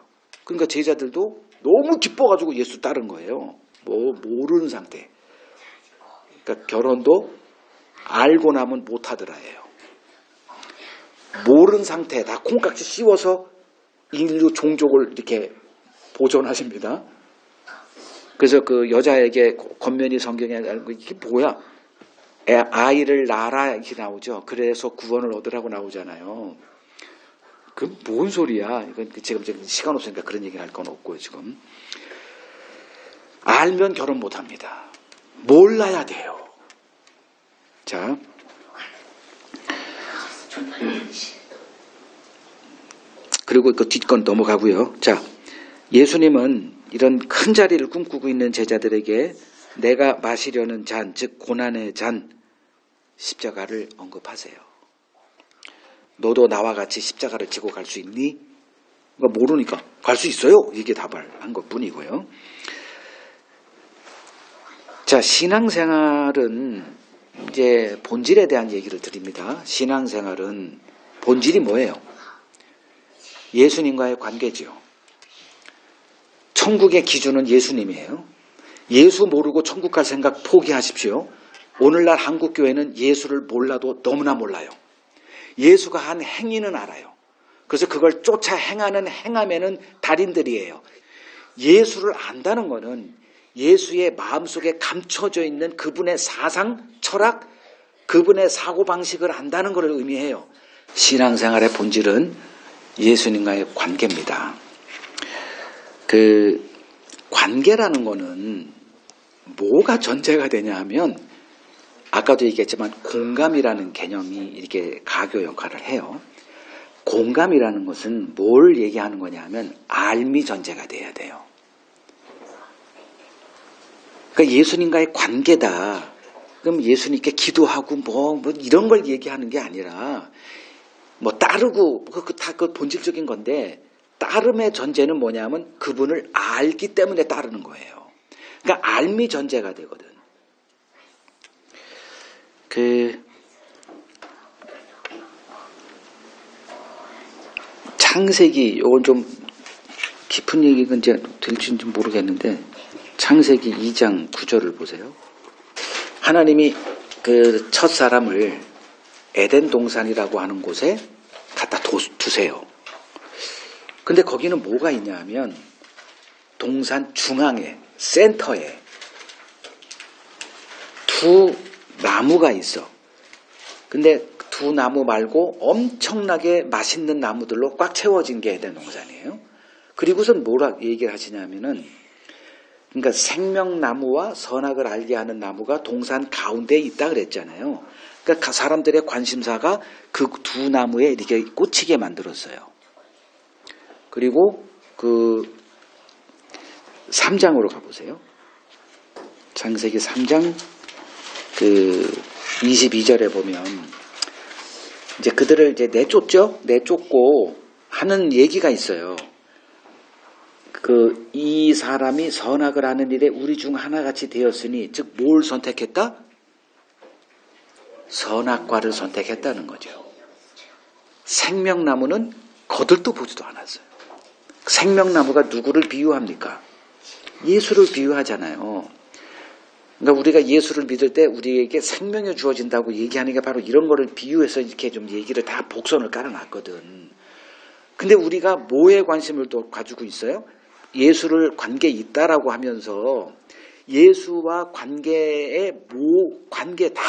그러니까 제자들도 너무 기뻐가지고 예수 따른 거예요. 모르는 상태. 그러니까 결혼도 알고 나면 못하더라예요. 모르는 상태 다 콩깍지 씌워서 인류 종족을 이렇게 보존하십니다. 그래서 그 여자에게 겉면이 성경에 이게 뭐야? 아이를 낳아라 이렇게 나오죠. 그래서 구원을 얻으라고 나오잖아요. 그 뭔 소리야? 이건 지금 시간 없으니까 그런 얘기를 할 건 없고요. 지금 알면 결혼 못합니다. 몰라야 돼요. 자, 그리고 그 뒷건 넘어가고요. 자, 예수님은 이런 큰 자리를 꿈꾸고 있는 제자들에게 내가 마시려는 잔, 즉 고난의 잔, 십자가를 언급하세요. 너도 나와 같이 십자가를 지고 갈 수 있니? 그러니까 모르니까 갈 수 있어요. 이게 답을 한 것뿐이고요. 자, 신앙생활은 이제 본질에 대한 얘기를 드립니다. 신앙생활은 본질이 뭐예요? 예수님과의 관계지요. 천국의 기준은 예수님이에요. 예수 모르고 천국 갈 생각 포기하십시오. 오늘날 한국교회는 예수를 몰라도 너무나 몰라요. 예수가 한 행위는 알아요. 그래서 그걸 쫓아 행하는 행함에는 달인들이에요. 예수를 안다는 것은 예수의 마음속에 감춰져 있는 그분의 사상, 철학, 그분의 사고방식을 안다는 것을 의미해요. 신앙생활의 본질은 예수님과의 관계입니다. 그 관계라는 것은 뭐가 전제가 되냐 하면 아까도 얘기했지만 공감이라는 개념이 이렇게 가교 역할을 해요. 공감이라는 것은 뭘 얘기하는 거냐 하면 알미 전제가 돼야 돼요. 그러니까 예수님과의 관계다. 그럼 예수님께 기도하고 뭐 이런 걸 얘기하는 게 아니라 뭐 따르고 그 본질적인 건데 따름의 전제는 뭐냐면 그분을 알기 때문에 따르는 거예요. 그러니까 알미 전제가 되거든. 창세기, 이건 좀 깊은 얘기가 이제 될지는 좀 모르겠는데 창세기 2장 9절을 보세요. 하나님이 그 첫 사람을 에덴 동산이라고 하는 곳에 갖다 두세요. 근데 거기는 뭐가 있냐 하면 동산 중앙에 센터에 두 나무가 있어. 근데 두 나무 말고 엄청나게 맛있는 나무들로 꽉 채워진 게 에덴 동산이에요. 그리고선 뭐라 얘기를 하시냐면은 그러니까 생명나무와 선악을 알게 하는 나무가 동산 가운데에 있다 그랬잖아요. 그러니까 사람들의 관심사가 그 두 나무에 이렇게 꽂히게 만들었어요. 그리고 그 3장으로 가보세요. 창세기 3장 그 22절에 보면 이제 그들을 이제 내쫓죠. 내쫓고 하는 얘기가 있어요. 이 사람이 선악을 하는 일에 우리 중 하나같이 되었으니 즉 뭘 선택했다? 선악과를 선택했다는 거죠. 생명나무는 거들떠 보지도 않았어요. 생명나무가 누구를 비유합니까? 예수를 비유하잖아요. 그러니까 우리가 예수를 믿을 때 우리에게 생명이 주어진다고 얘기하는 게 바로 이런 거를 비유해서 이렇게 좀 얘기를 다 복선을 깔아놨거든. 근데 우리가 뭐에 관심을 또 가지고 있어요? 예수를 관계에 있다라고 하면서 예수와 관계에 관계 다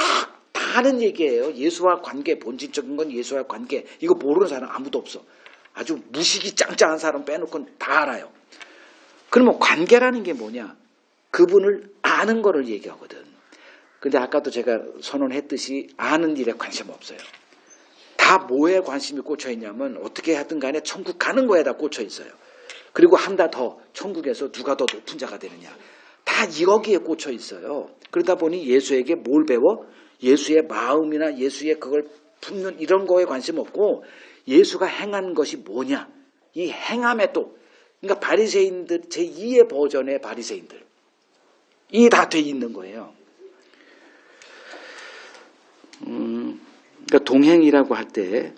하는 얘기예요. 예수와 관계, 본질적인 건 예수와 관계. 이거 모르는 사람 아무도 없어. 아주 무식이 짱짱한 사람 빼놓고는 다 알아요. 그러면 관계라는 게 뭐냐? 그분을 아는 거를 얘기하거든. 근데 아까도 제가 선언했듯이 아는 일에 관심 없어요. 다 뭐에 관심이 꽂혀 있냐면 어떻게 하든 간에 천국 가는 거에다 꽂혀 있어요. 그리고 한다 더 천국에서 누가 더 높은 자가 되느냐. 다 여기에 꽂혀 있어요. 그러다 보니 예수에게 뭘 배워? 예수의 마음이나 예수의 그걸 품는 이런 거에 관심 없고 예수가 행한 것이 뭐냐. 이 행함에 또 그러니까 바리새인들 제2의 버전의 바리새인들 이 다 돼 있는 거예요. 그러니까 동행이라고 할 때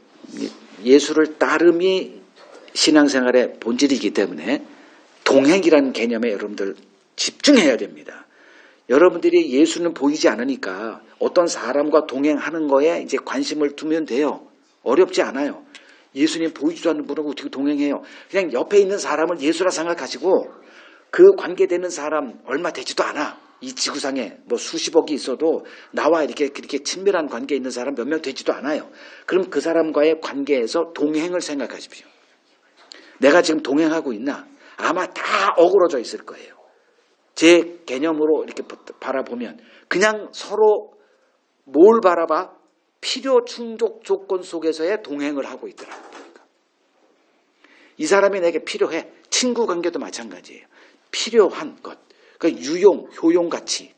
예수를 따름이 신앙생활의 본질이기 때문에 동행이라는 개념에 여러분들 집중해야 됩니다. 여러분들이 예수는 보이지 않으니까 어떤 사람과 동행하는 거에 이제 관심을 두면 돼요. 어렵지 않아요. 예수님 보이지도 않는 분하고 어떻게 동행해요? 그냥 옆에 있는 사람을 예수라 생각하시고 그 관계되는 사람 얼마 되지도 않아. 이 지구상에 뭐 수십억이 있어도 나와 이렇게 친밀한 관계에 있는 사람 몇 명 되지도 않아요. 그럼 그 사람과의 관계에서 동행을 생각하십시오. 내가 지금 동행하고 있나? 아마 다 어우러져 있을 거예요. 제 개념으로 이렇게 바라보면 그냥 서로 뭘 바라봐? 필요 충족 조건 속에서의 동행을 하고 있더라고요. 이 사람이 내게 필요해. 친구 관계도 마찬가지예요. 필요한 것. 그러니까 유용, 효용 가치,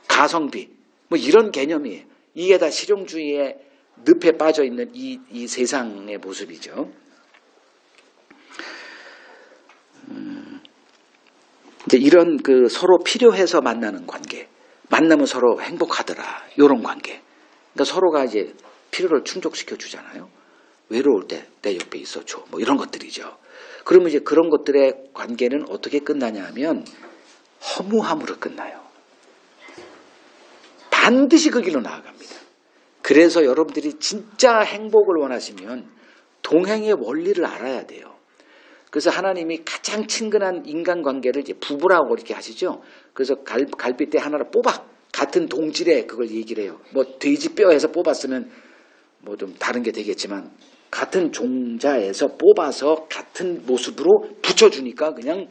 가성비 뭐 이런 개념이에요. 이게 다 실용주의의 늪에 빠져 있는 이 세상의 모습이죠. 이제 이런 그 서로 필요해서 만나는 관계, 만나면 서로 행복하더라. 이런 관계. 그러니까 서로가 이제 필요를 충족시켜 주잖아요. 외로울 때 내 옆에 있어줘. 뭐 이런 것들이죠. 그러면 이제 그런 것들의 관계는 어떻게 끝나냐 하면 허무함으로 끝나요. 반드시 그 길로 나아갑니다. 그래서 여러분들이 진짜 행복을 원하시면 동행의 원리를 알아야 돼요. 그래서 하나님이 가장 친근한 인간관계를 이제 부부라고 이렇게 하시죠. 그래서 갈빗대 하나를 뽑아. 같은 동질의 그걸 얘기를 해요. 뭐 돼지 뼈에서 뽑았으면 뭐 좀 다른 게 되겠지만 같은 종자에서 뽑아서 같은 모습으로 붙여주니까 그냥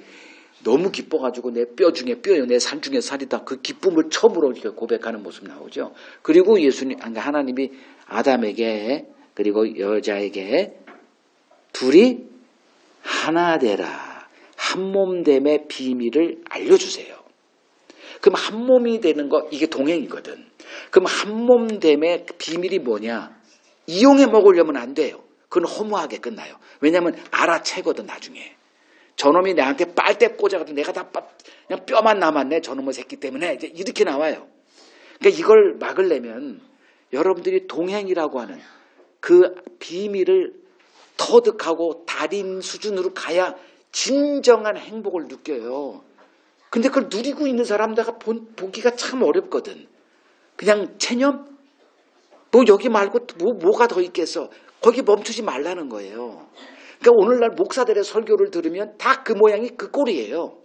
너무 기뻐가지고 내 뼈 중에 뼈요, 내 살 중에 살이다. 그 기쁨을 처음으로 이렇게 고백하는 모습 나오죠. 그리고 하나님이 아담에게 그리고 여자에게 둘이 하나 되라. 한 몸됨의 비밀을 알려주세요. 그럼 한 몸이 되는 거 이게 동행이거든. 그럼 한 몸됨의 비밀이 뭐냐? 이용해 먹으려면 안 돼요. 그건 허무하게 끝나요. 왜냐하면 알아채거든 나중에. 저놈이 나한테 빨대 꽂아가지고 내가 다 그냥 뼈만 남았네. 저놈의 새끼 때문에 이제 이렇게 나와요. 그러니까 이걸 막으려면 여러분들이 동행이라고 하는 그 비밀을 터득하고 달인 수준으로 가야 진정한 행복을 느껴요. 근데 그걸 누리고 있는 사람들가 보기가 참 어렵거든. 그냥 체념? 뭐 여기 말고 뭐가 더 있겠어. 거기 멈추지 말라는 거예요. 그러니까 오늘날 목사들의 설교를 들으면 다 그 모양이 그 꼴이에요.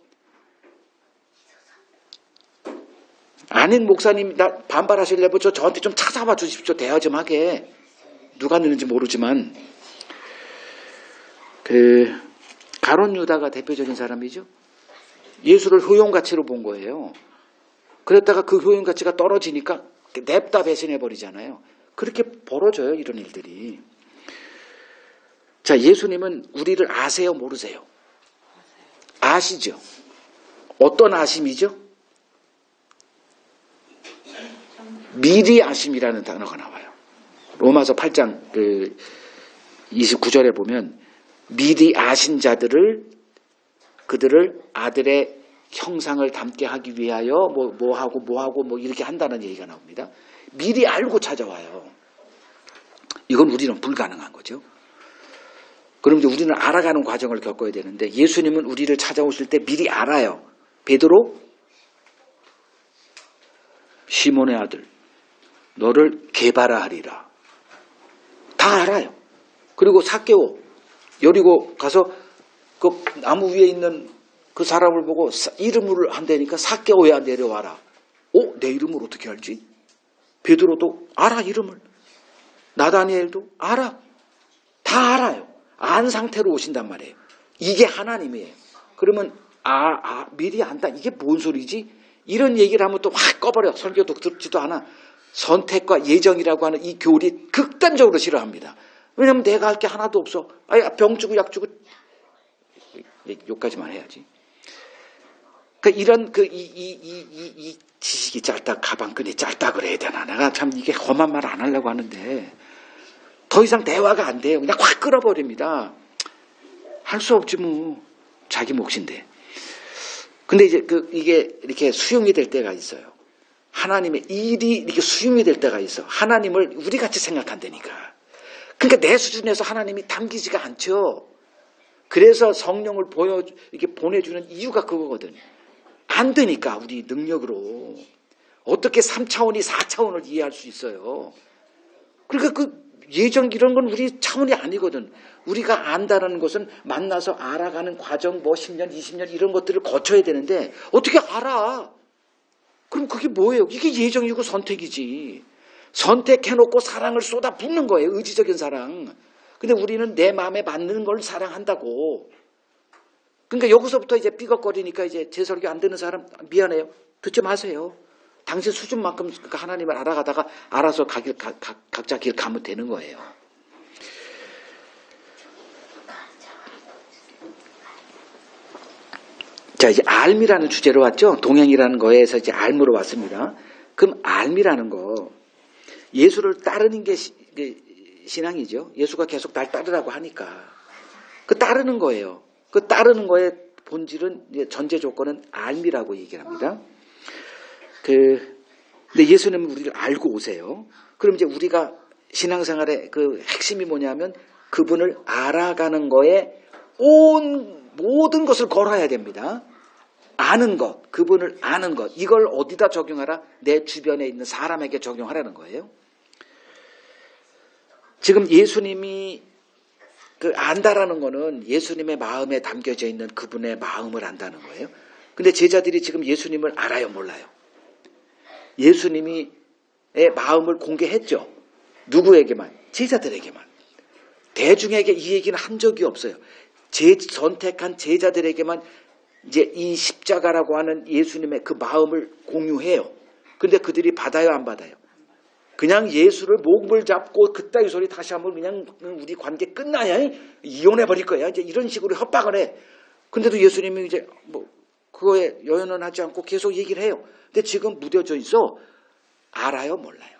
아닌 목사님 나 반발하실래면 저한테 좀 찾아봐 주십시오. 대화 좀 하게. 누가 넣는지 모르지만 그 가룟 유다가 대표적인 사람이죠. 예수를 효용가치로 본 거예요. 그랬다가 그 효용가치가 떨어지니까 냅다 배신해버리잖아요. 그렇게 벌어져요. 이런 일들이. 자, 예수님은 우리를 아세요? 모르세요? 아시죠? 어떤 아심이죠? 미리 아심이라는 단어가 나와요. 로마서 8장 29절에 보면 미리 아신 자들을 그들을 아들의 형상을 닮게 하기 위하여 뭐 이렇게 한다는 얘기가 나옵니다. 미리 알고 찾아와요. 이건 우리는 불가능한 거죠. 그럼 이제 우리는 알아가는 과정을 겪어야 되는데 예수님은 우리를 찾아오실 때 미리 알아요. 베드로, 시몬의 아들, 너를 게바라 하리라. 다 알아요. 그리고 삭개오, 여리고 가서 그 나무 위에 있는 그 사람을 보고 이름을 한다니까 삭개오야 내려와라. 내 이름을 어떻게 알지? 베드로도 알아 이름을. 나다니엘도 알아. 다 알아요. 안 상태로 오신단 말이에요. 이게 하나님이에요. 그러면 미리 안다. 이게 뭔 소리지? 이런 얘기를 하면 또 확 꺼버려. 설교도 듣지도 않아. 선택과 예정이라고 하는 이 교리 극단적으로 싫어합니다. 왜냐하면 내가 할 게 하나도 없어. 병 주고 약 주고 여기까지만 해야지. 그러니까 이런 이 지식이 짧다, 가방끈이 짧다 그래야 되나? 내가 참 이게 험한 말 안 하려고 하는데 더 이상 대화가 안 돼요. 그냥 확 끌어버립니다. 할 수 없지 뭐. 자기 몫인데. 근데 이제 이게 이렇게 수용이 될 때가 있어요. 하나님의 일이 이렇게 수용이 될 때가 있어. 하나님을 우리 같이 생각한다니까. 그러니까 내 수준에서 하나님이 당기지가 않죠. 그래서 성령을 이렇게 보내주는 이유가 그거거든. 안 되니까 우리 능력으로. 어떻게 3차원이 4차원을 이해할 수 있어요. 그러니까 그 예정 이런 건 우리 차원이 아니거든. 우리가 안다는 것은 만나서 알아가는 과정 10년 20년 이런 것들을 거쳐야 되는데 어떻게 알아. 그럼 그게 뭐예요? 이게 예정이고 선택이지. 선택해놓고 사랑을 쏟아붓는 거예요. 의지적인 사랑. 근데 우리는 내 마음에 맞는 걸 사랑한다고. 그러니까 여기서부터 이제 삐걱거리니까 이제 제 설교 안 되는 사람 미안해요. 듣지 마세요. 당신 수준만큼 하나님을 알아가다가 알아서 각자 길 가면 되는 거예요. 자, 이제 알미라는 주제로 왔죠? 동행이라는 거에서 이제 알무로 왔습니다. 그럼 알미라는 거, 예수를 따르는 게 신앙이죠. 예수가 계속 날 따르라고 하니까. 그 따르는 거예요. 그 따르는 거의 본질은, 전제 조건은 알미라고 얘기를 합니다. 근데 예수님은 우리를 알고 오세요. 그럼 이제 우리가 신앙생활의 그 핵심이 뭐냐면 그분을 알아가는 거에 모든 것을 걸어야 됩니다. 아는 것, 그분을 아는 것, 이걸 어디다 적용하라? 내 주변에 있는 사람에게 적용하라는 거예요. 지금 예수님이 안다라는 거는 예수님의 마음에 담겨져 있는 그분의 마음을 안다는 거예요. 근데 제자들이 지금 예수님을 알아요, 몰라요? 예수님이 마음을 공개했죠. 누구에게만? 제자들에게만. 대중에게 이 얘기는 한 적이 없어요. 선택한 제자들에게만 이제 이 십자가라고 하는 예수님의 그 마음을 공유해요. 근데 그들이 받아요, 안 받아요? 그냥 예수를 목을 잡고 그따위 소리 다시 하면 그냥 우리 관계 끝나냐? 이혼해 버릴 거야. 이제 이런 식으로 협박을 해. 근데도 예수님이 이제 그거에 여연은 하지 않고 계속 얘기를 해요. 근데 지금 무뎌져 있어. 알아요, 몰라요?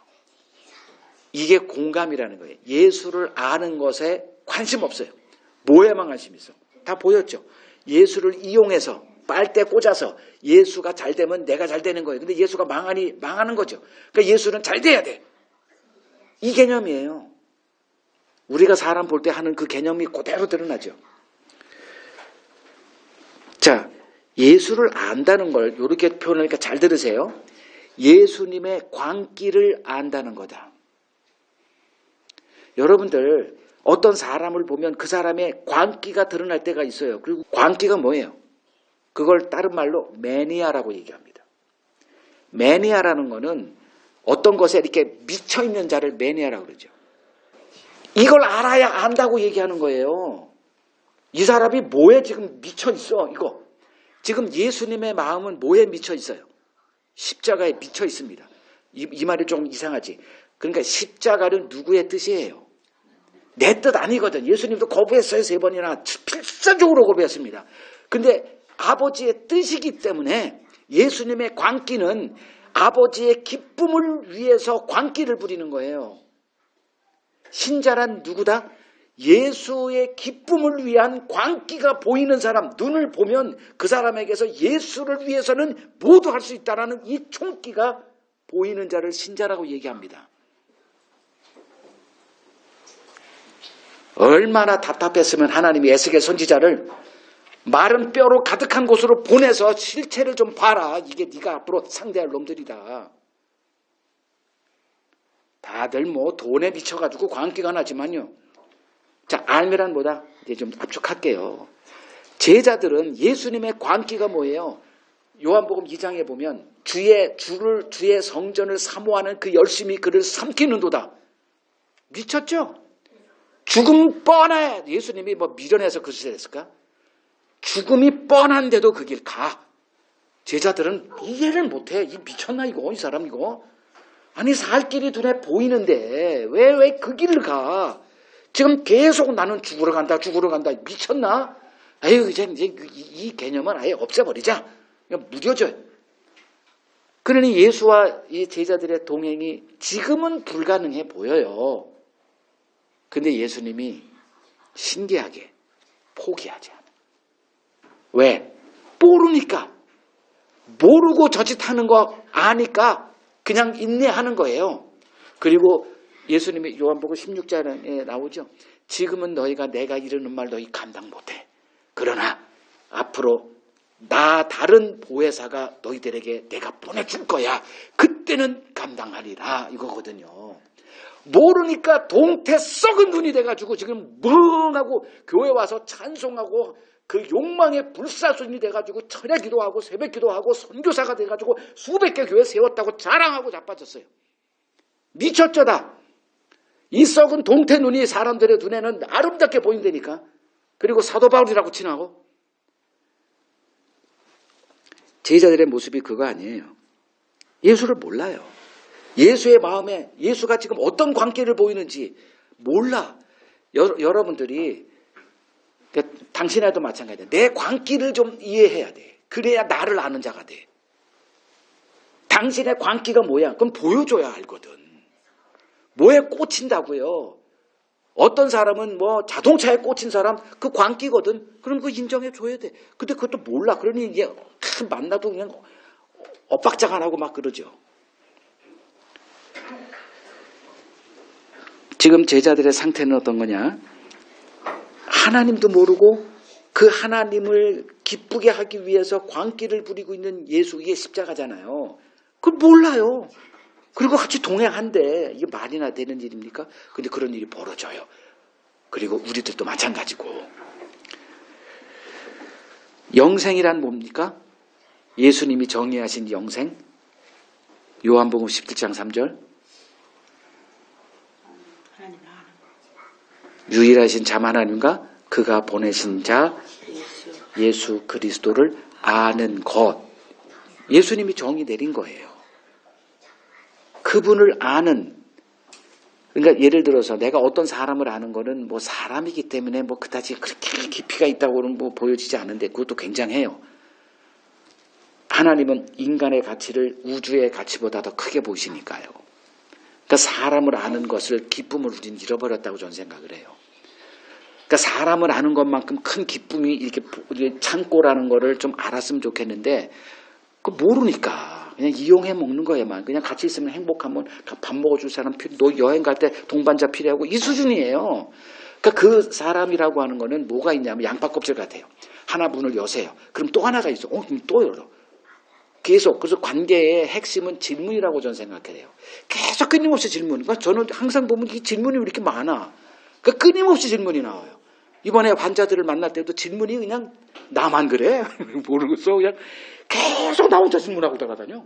이게 공감이라는 거예요. 예수를 아는 것에 관심 없어요. 뭐에만 관심 있어? 다 보였죠. 예수를 이용해서 빨대 꽂아서 예수가 잘 되면 내가 잘 되는 거예요. 근데 예수가 망하는 거죠. 그러니까 예수는 잘 돼야 돼. 이 개념이에요. 우리가 사람 볼 때 하는 그 개념이 그대로 드러나죠. 자, 예수를 안다는 걸 이렇게 표현하니까 잘 들으세요. 예수님의 광기를 안다는 거다. 여러분들 어떤 사람을 보면 그 사람의 광기가 드러날 때가 있어요. 그리고 광기가 뭐예요? 그걸 다른 말로 매니아라고 얘기합니다. 매니아라는 거는 어떤 것에 이렇게 미쳐있는 자를 매니아라고 그러죠. 이걸 알아야 안다고 얘기하는 거예요. 이 사람이 뭐에 지금 미쳐있어? 이거. 지금 예수님의 마음은 뭐에 미쳐있어요? 십자가에 미쳐있습니다. 이 말이 좀 이상하지. 그러니까 십자가는 누구의 뜻이에요? 내 뜻 아니거든. 예수님도 거부했어요. 3번이나. 필사적으로 거부했습니다. 근데 아버지의 뜻이기 때문에 예수님의 광기는 아버지의 기쁨을 위해서 광기를 부리는 거예요. 신자란 누구다? 예수의 기쁨을 위한 광기가 보이는 사람, 눈을 보면 그 사람에게서 예수를 위해서는 모두 할 수 있다는 이 총기가 보이는 자를 신자라고 얘기합니다. 얼마나 답답했으면 하나님이 에스겔 선지자를 마른 뼈로 가득한 곳으로 보내서 실체를 좀 봐라. 이게 네가 앞으로 상대할 놈들이다. 다들 뭐 돈에 미쳐가지고 광기가 나지만요. 자, 알미란 뭐다? 이제 좀 압축할게요. 제자들은 예수님의 광기가 뭐예요? 요한복음 2장에 보면 주의 성전을 사모하는 그 열심이 그를 삼키는도다. 미쳤죠? 죽음 뻔해. 예수님이 뭐 미련해서 그 짓을 했을까? 죽음이 뻔한데도 그 길 가. 제자들은 이해를 못해. 이 미쳤나 이거? 이 사람 이거? 아니 살 길이 눈에 보이는데 왜 그 길을 가? 지금 계속 나는 죽으러 간다. 미쳤나? 아유 이제 이 개념은 아예 없애버리자. 무뎌져요. 그러니 예수와 이 제자들의 동행이 지금은 불가능해 보여요. 근데 예수님이 신기하게 포기하지 않아요. 왜? 모르니까. 모르고 저짓하는 거 아니까 그냥 인내하는 거예요. 그리고 예수님이 요한복음 16장에 나오죠. 지금은 너희가 내가 이르는 말 너희 감당 못해. 그러나 앞으로 나 다른 보혜사가 너희들에게 내가 보내줄 거야. 그때는 감당하리라 이거거든요. 모르니까 동태 썩은 눈이 돼가지고 지금 멍하고 교회 와서 찬송하고 그 욕망에 불사순이 돼가지고 철야 기도하고 새벽 기도하고 선교사가 돼가지고 수백 개 교회 세웠다고 자랑하고 자빠졌어요. 미쳤죠 다. 이 썩은 동태 눈이 사람들의 눈에는 아름답게 보인다니까. 그리고 사도 바울이라고 친하고. 제자들의 모습이 그거 아니에요. 예수를 몰라요. 예수의 마음에 예수가 지금 어떤 광기를 보이는지 몰라. 여러분들이 당신에도 마찬가지야. 내 광기를 좀 이해해야 돼. 그래야 나를 아는 자가 돼. 당신의 광기가 뭐야? 그건 보여줘야 알거든. 뭐에 꽂힌다고요? 어떤 사람은 뭐 자동차에 꽂힌 사람 그 광기거든. 그럼 그거 인정해 줘야 돼. 근데 그것도 몰라. 그러니 이게 만나도 그냥 엇박자가 안 하고 막 그러죠. 지금 제자들의 상태는 어떤 거냐? 하나님도 모르고 그 하나님을 기쁘게 하기 위해서 광기를 부리고 있는 예수, 이게 십자가잖아요. 그걸 몰라요. 그리고 같이 동행한대. 이게 말이나 되는 일입니까? 근데 그런 일이 벌어져요. 그리고 우리들도 마찬가지고. 영생이란 뭡니까? 예수님이 정의하신 영생. 요한복음 17장 3절. 유일하신 참 하나님과 그가 보내신 자 예수 그리스도를 아는 것. 예수님이 정의 내린 거예요. 그분을 아는, 그러니까 예를 들어서 내가 어떤 사람을 아는 거는 뭐 사람이기 때문에 뭐 그다지 그렇게 깊이가 있다고는 뭐 보여지지 않는데 그것도 굉장해요. 하나님은 인간의 가치를 우주의 가치보다 더 크게 보시니까요. 그러니까 사람을 아는 것을 기쁨을 우리는 잃어버렸다고 저는 생각을 해요. 그러니까 사람을 아는 것만큼 큰 기쁨이 이렇게 창고라는 거를 좀 알았으면 좋겠는데 그 모르니까 그냥 이용해 먹는 거에만. 그냥 같이 있으면 행복하면 밥 먹어줄 사람 너 여행 갈 때 동반자 필요하고 이 수준이에요. 그러니까 그 사람이라고 하는 거는 뭐가 있냐면 양파 껍질 같아요. 하나 문을 여세요. 그럼 또 하나가 있어. 그럼 또 열어. 계속. 그래서 관계의 핵심은 질문이라고 저는 생각해요. 계속 끊임없이 질문. 그러니까 저는 항상 보면 이 질문이 왜 이렇게 많아. 그러니까 끊임없이 질문이 나와요. 이번에 환자들을 만날 때도 질문이 그냥 나만 그래? 모르겠어. 그냥 계속 나 혼자 질문하고 돌아다녀.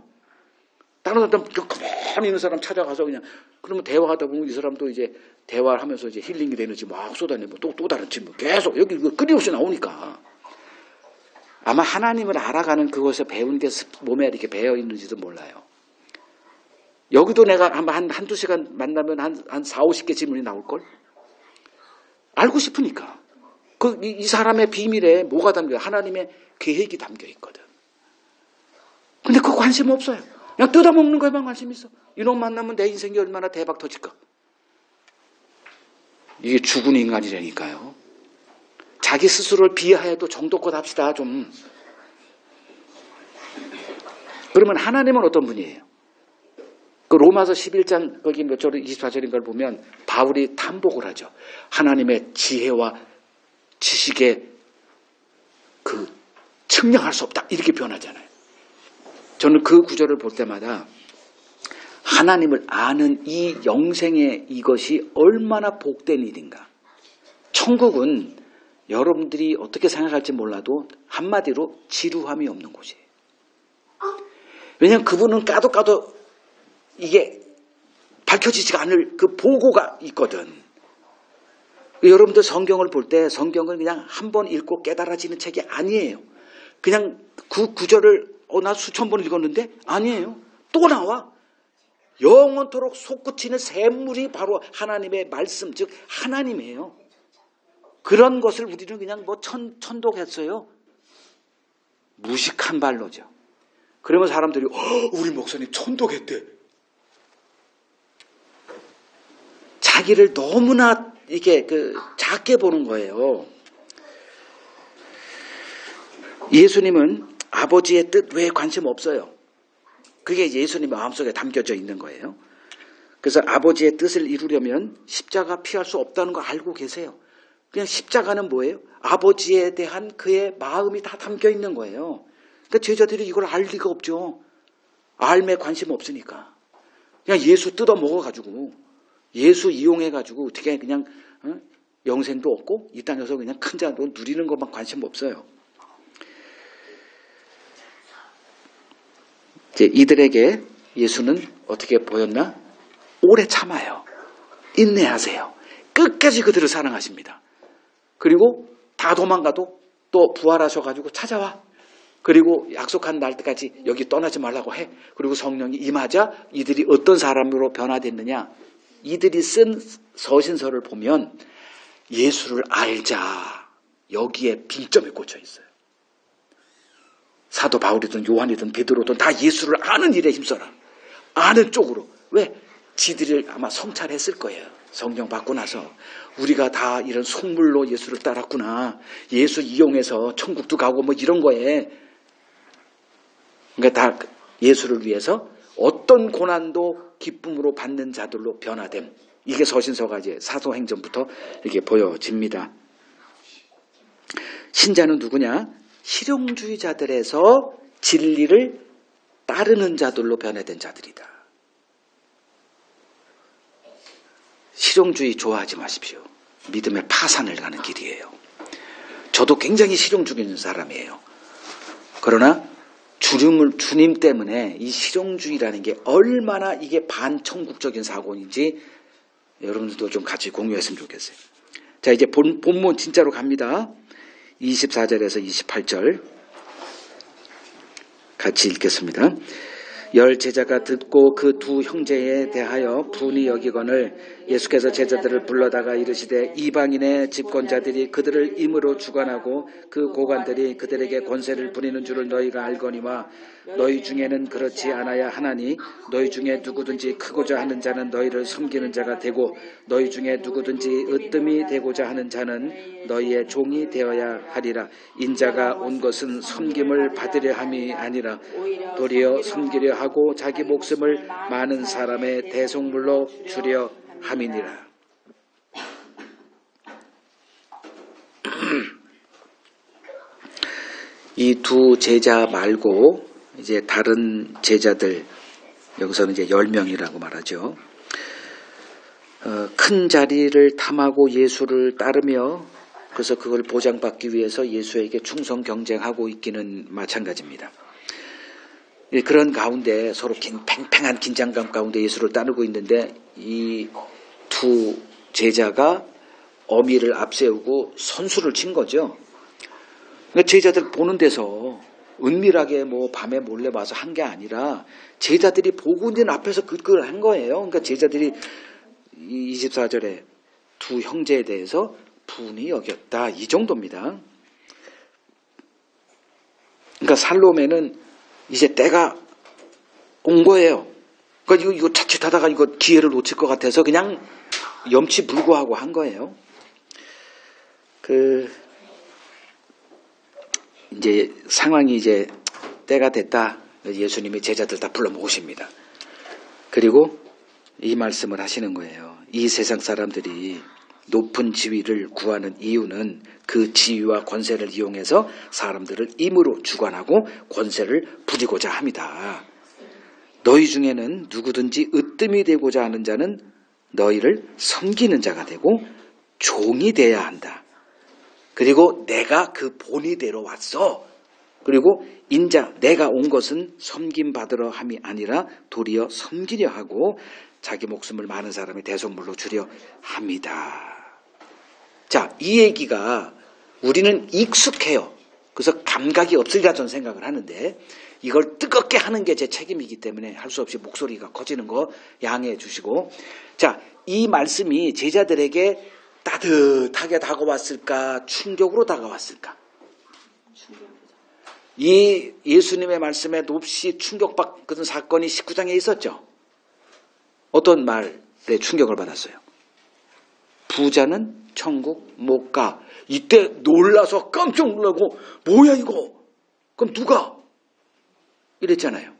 다른 사람 가만히 있는 사람 찾아가서 그냥 그러면 대화하다 보면 이 사람도 이제 대화를 하면서 이제 힐링이 되는지 막 쏟아내고 또 다른 질문 계속 여기 끊임없이 나오니까 아마 하나님을 알아가는 그것에 배운 게 몸에 이렇게 배어 있는지도 몰라요. 여기도 내가 한두 시간 만나면 한 4, 50개 질문이 나올걸? 알고 싶으니까. 이 사람의 비밀에 뭐가 담겨? 하나님의 계획이 담겨 있거든. 근데 그거 관심 없어요. 그냥 뜯어먹는 거에만 관심 있어. 이놈 만나면 내 인생이 얼마나 대박 터질까? 이게 죽은 인간이라니까요. 자기 스스로를 비하해도 정도껏 합시다 좀. 그러면 하나님은 어떤 분이에요? 그 로마서 11장 거기 몇 절 24절인 걸 보면 바울이 탐복을 하죠. 하나님의 지혜와 지식에 그 측량할 수 없다 이렇게 표현하잖아요. 저는 그 구절을 볼 때마다 하나님을 아는 이 영생의 이것이 얼마나 복된 일인가. 천국은 여러분들이 어떻게 생각할지 몰라도 한마디로 지루함이 없는 곳이에요. 왜냐하면 그분은 까도 이게 밝혀지지가 않을 그 보고가 있거든. 여러분들 성경을 볼 때 성경은 그냥 한 번 읽고 깨달아지는 책이 아니에요. 그냥 그 구절을 나 수천 번 읽었는데 아니에요. 또 나와. 영원토록 솟구치는 샘물이 바로 하나님의 말씀, 즉 하나님이에요. 그런 것을 우리는 그냥 뭐 천독했어요. 무식한 발로죠. 그러면 사람들이 우리 목사님 천독했대. 자기를 너무나 이게 작게 보는 거예요. 예수님은 아버지의 뜻 외에 관심 없어요. 그게 예수님 마음속에 담겨져 있는 거예요. 그래서 아버지의 뜻을 이루려면 십자가 피할 수 없다는 거 알고 계세요. 그냥 십자가는 뭐예요? 아버지에 대한 그의 마음이 다 담겨 있는 거예요. 그러니까 제자들이 이걸 알 리가 없죠. 알매 관심 없으니까. 그냥 예수 뜯어 먹어가지고 예수 이용해가지고 어떻게 그냥 영생도 없고 이 땅에서 그냥 큰 자도 누리는 것만 관심 없어요. 이제 이들에게 예수는 어떻게 보였나? 오래 참아요. 인내하세요. 끝까지 그들을 사랑하십니다. 그리고 다 도망가도 또 부활하셔가지고 찾아와. 그리고 약속한 날 때까지 여기 떠나지 말라고 해. 그리고 성령이 임하자 이들이 어떤 사람으로 변화됐느냐. 이들이 쓴 서신서를 보면 예수를 알자. 여기에 빙점이 꽂혀 있어요. 사도 바울이든 요한이든 베드로든 다 예수를 아는 일에 힘써라. 아는 쪽으로. 왜? 지들이 아마 성찰했을 거예요. 성경 받고 나서 우리가 다 이런 속물로 예수를 따랐구나. 예수 이용해서 천국도 가고 뭐 이런 거에. 그러니까 다 예수를 위해서 어떤 고난도 기쁨으로 받는 자들로 변화됨. 이게 서신서가 이제 사도행전부터 이렇게 보여집니다. 신자는 누구냐? 실용주의자들에서 진리를 따르는 자들로 변화된 자들이다. 실용주의 좋아하지 마십시오. 믿음의 파산을 가는 길이에요. 저도 굉장히 실용주의 사람이에요. 그러나 주님 때문에 이 실용주의라는 게 얼마나 이게 반천국적인 사고인지 여러분들도 좀 같이 공유했으면 좋겠어요. 자, 이제 본문 진짜로 갑니다. 24절에서 28절 같이 읽겠습니다. 열 제자가 듣고 그 두 형제에 대하여 분이 여기거늘 예수께서 제자들을 불러다가 이르시되 이방인의 집권자들이 그들을 임으로 주관하고 그 고관들이 그들에게 권세를 부리는 줄을 너희가 알거니와 너희 중에는 그렇지 않아야 하나니 너희 중에 누구든지 크고자 하는 자는 너희를 섬기는 자가 되고 너희 중에 누구든지 으뜸이 되고자 하는 자는 너희의 종이 되어야 하리라. 인자가 온 것은 섬김을 받으려 함이 아니라 도리어 섬기려 하고 자기 목숨을 많은 사람의 대속물로 주려 함이니라. 이 두 제자 말고 이제 다른 제자들, 여기서는 이제 10명이라고 말하죠. 큰 자리를 탐하고 예수를 따르며 그래서 그걸 보장받기 위해서 예수에게 충성 경쟁하고 있기는 마찬가지입니다. 그런 가운데 서로 팽팽한 긴장감 가운데 예수를 따르고 있는데 이 두 제자가 어미를 앞세우고 선수를 친 거죠. 그러니까 제자들 보는 데서 은밀하게 뭐 밤에 몰래 와서 한 게 아니라 제자들이 보고 있는 앞에서 그걸 한 거예요. 그러니까 제자들이 24절에 두 형제에 대해서 분이 여겼다. 이 정도입니다. 그러니까 살로메는 이제 때가 온 거예요. 그러니까 이거 자칫하다가 이거 기회를 놓칠 것 같아서 그냥 염치불구하고 한 거예요. 이제 상황이 이제 때가 됐다. 예수님이 제자들 다 불러 모으십니다. 그리고 이 말씀을 하시는 거예요. 이 세상 사람들이 높은 지위를 구하는 이유는 그 지위와 권세를 이용해서 사람들을 임으로 주관하고 권세를 부리고자 합니다. 너희 중에는 누구든지 으뜸이 되고자 하는 자는 너희를 섬기는 자가 되고 종이 되어야 한다. 그리고 내가 그 본의대로 왔어. 그리고 인자 내가 온 것은 섬김받으러 함이 아니라 도리어 섬기려 하고 자기 목숨을 많은 사람의 대속물로 주려 합니다. 자, 이 얘기가 우리는 익숙해요. 그래서 감각이 없으리라 저는 생각을 하는데 이걸 뜨겁게 하는 게 제 책임이기 때문에 할 수 없이 목소리가 커지는 거 양해해 주시고, 자, 이 말씀이 제자들에게 따뜻하게 다가왔을까? 충격으로 다가왔을까? 이 예수님의 말씀에 몹시 충격받은 사건이 19장에 있었죠. 어떤 말에 충격을 받았어요? 부자는 천국 못 가. 이때 놀라서 깜짝 놀라고 뭐야 이거? 그럼 누가? 이랬잖아요.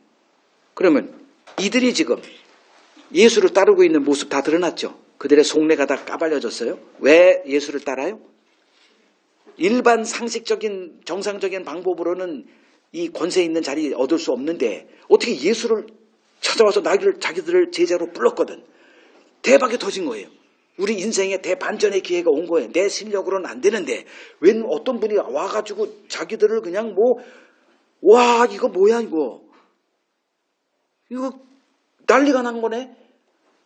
그러면 이들이 지금 예수를 따르고 있는 모습 다 드러났죠. 그들의 속내가 다 까발려졌어요. 왜 예수를 따라요? 일반 상식적인 정상적인 방법으로는 이 권세 있는 자리 얻을 수 없는데 어떻게 예수를 찾아와서 자기들을 제자로 불렀거든. 대박이 터진 거예요. 우리 인생에 대반전의 기회가 온 거예요. 내 실력으로는 안 되는데 웬 어떤 분이 와가지고 자기들을 그냥 와 이거 뭐야 이거 난리가 난 거네.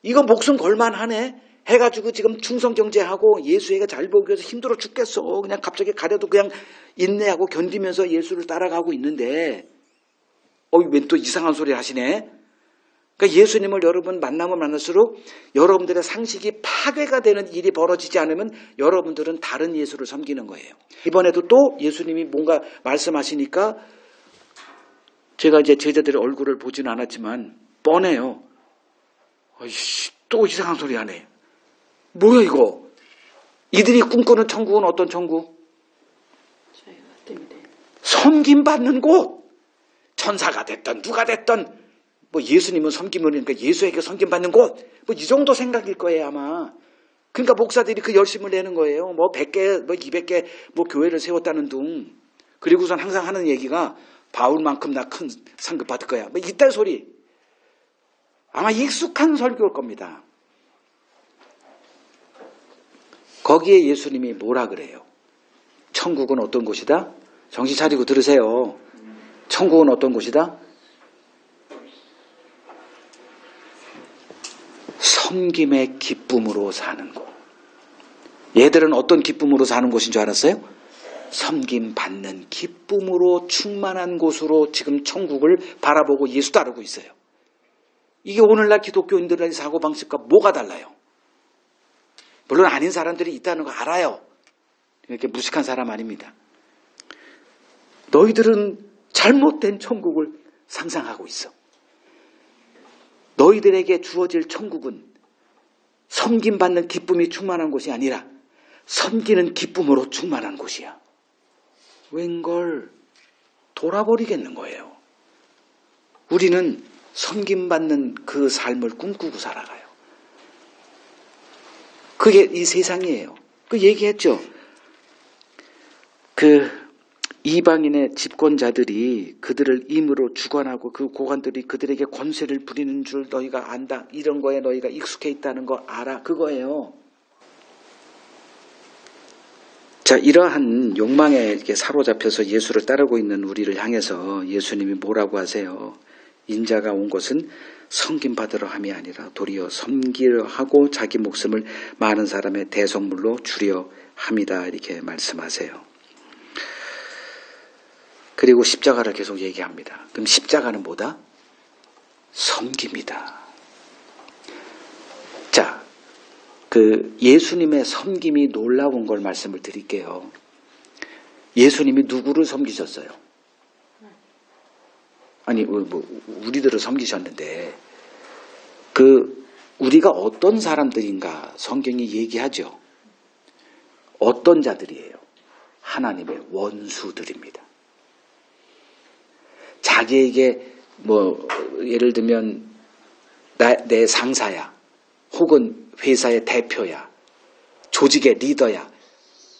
이거 목숨 걸만하네 해가지고 지금 충성경제하고 예수에게 잘 보기 위해서 힘들어 죽겠어. 그냥 갑자기 가려도 그냥 인내하고 견디면서 예수를 따라가고 있는데 웬 또 이상한 소리 하시네. 그러니까 예수님을 여러분 만나면 만날수록 여러분들의 상식이 파괴가 되는 일이 벌어지지 않으면 여러분들은 다른 예수를 섬기는 거예요. 이번에도 또 예수님이 뭔가 말씀하시니까 제가 이제 제자들의 얼굴을 보지는 않았지만 뻔해요. 아이씨, 또 이상한 소리 하네. 뭐야 이거? 이들이 꿈꾸는 천국은 어떤 천국? 섬김받는 곳. 천사가 됐던 누가 됐던 뭐 예수님은 섬김을 그러니까 예수에게 섬김받는 곳. 뭐 이 정도 생각일 거예요 아마. 그러니까 목사들이 그 열심을 내는 거예요. 뭐 100개, 뭐 200개 뭐 교회를 세웠다는 둥. 그리고선 항상 하는 얘기가 바울만큼 나 큰 상급 받을 거야. 뭐 이딴 소리. 아마 익숙한 설교일 겁니다. 거기에 예수님이 뭐라 그래요? 천국은 어떤 곳이다? 정신 차리고 들으세요. 천국은 어떤 곳이다? 섬김의 기쁨으로 사는 곳. 얘들은 어떤 기쁨으로 사는 곳인 줄 알았어요? 섬김 받는 기쁨으로 충만한 곳으로 지금 천국을 바라보고 예수 따르고 있어요. 이게 오늘날 기독교인들의 사고방식과 뭐가 달라요? 물론 아닌 사람들이 있다는 거 알아요. 이렇게 무식한 사람 아닙니다. 너희들은 잘못된 천국을 상상하고 있어. 너희들에게 주어질 천국은 섬김받는 기쁨이 충만한 곳이 아니라 섬기는 기쁨으로 충만한 곳이야. 웬걸 돌아버리겠는 거예요. 우리는 섬김받는 그 삶을 꿈꾸고 살아가요. 그게 이 세상이에요. 그 얘기했죠. 그 이방인의 집권자들이 그들을 임으로 주관하고 그 고관들이 그들에게 권세를 부리는 줄 너희가 안다. 이런 거에 너희가 익숙해 있다는 거 알아. 그거예요. 자, 이러한 욕망에 이렇게 사로잡혀서 예수를 따르고 있는 우리를 향해서 예수님이 뭐라고 하세요? 인자가 온 것은 섬김받으러 함이 아니라 도리어 섬기려 하고 자기 목숨을 많은 사람의 대속물로 주려 함이다. 이렇게 말씀하세요. 그리고 십자가를 계속 얘기합니다. 그럼 십자가는 뭐다? 섬김이다. 자, 그 예수님의 섬김이 놀라운 걸 말씀을 드릴게요. 예수님이 누구를 섬기셨어요? 아니, 우리들을 섬기셨는데, 우리가 어떤 사람들인가 성경이 얘기하죠. 어떤 자들이에요? 하나님의 원수들입니다. 자기에게 예를 들면 내 상사야, 혹은 회사의 대표야, 조직의 리더야,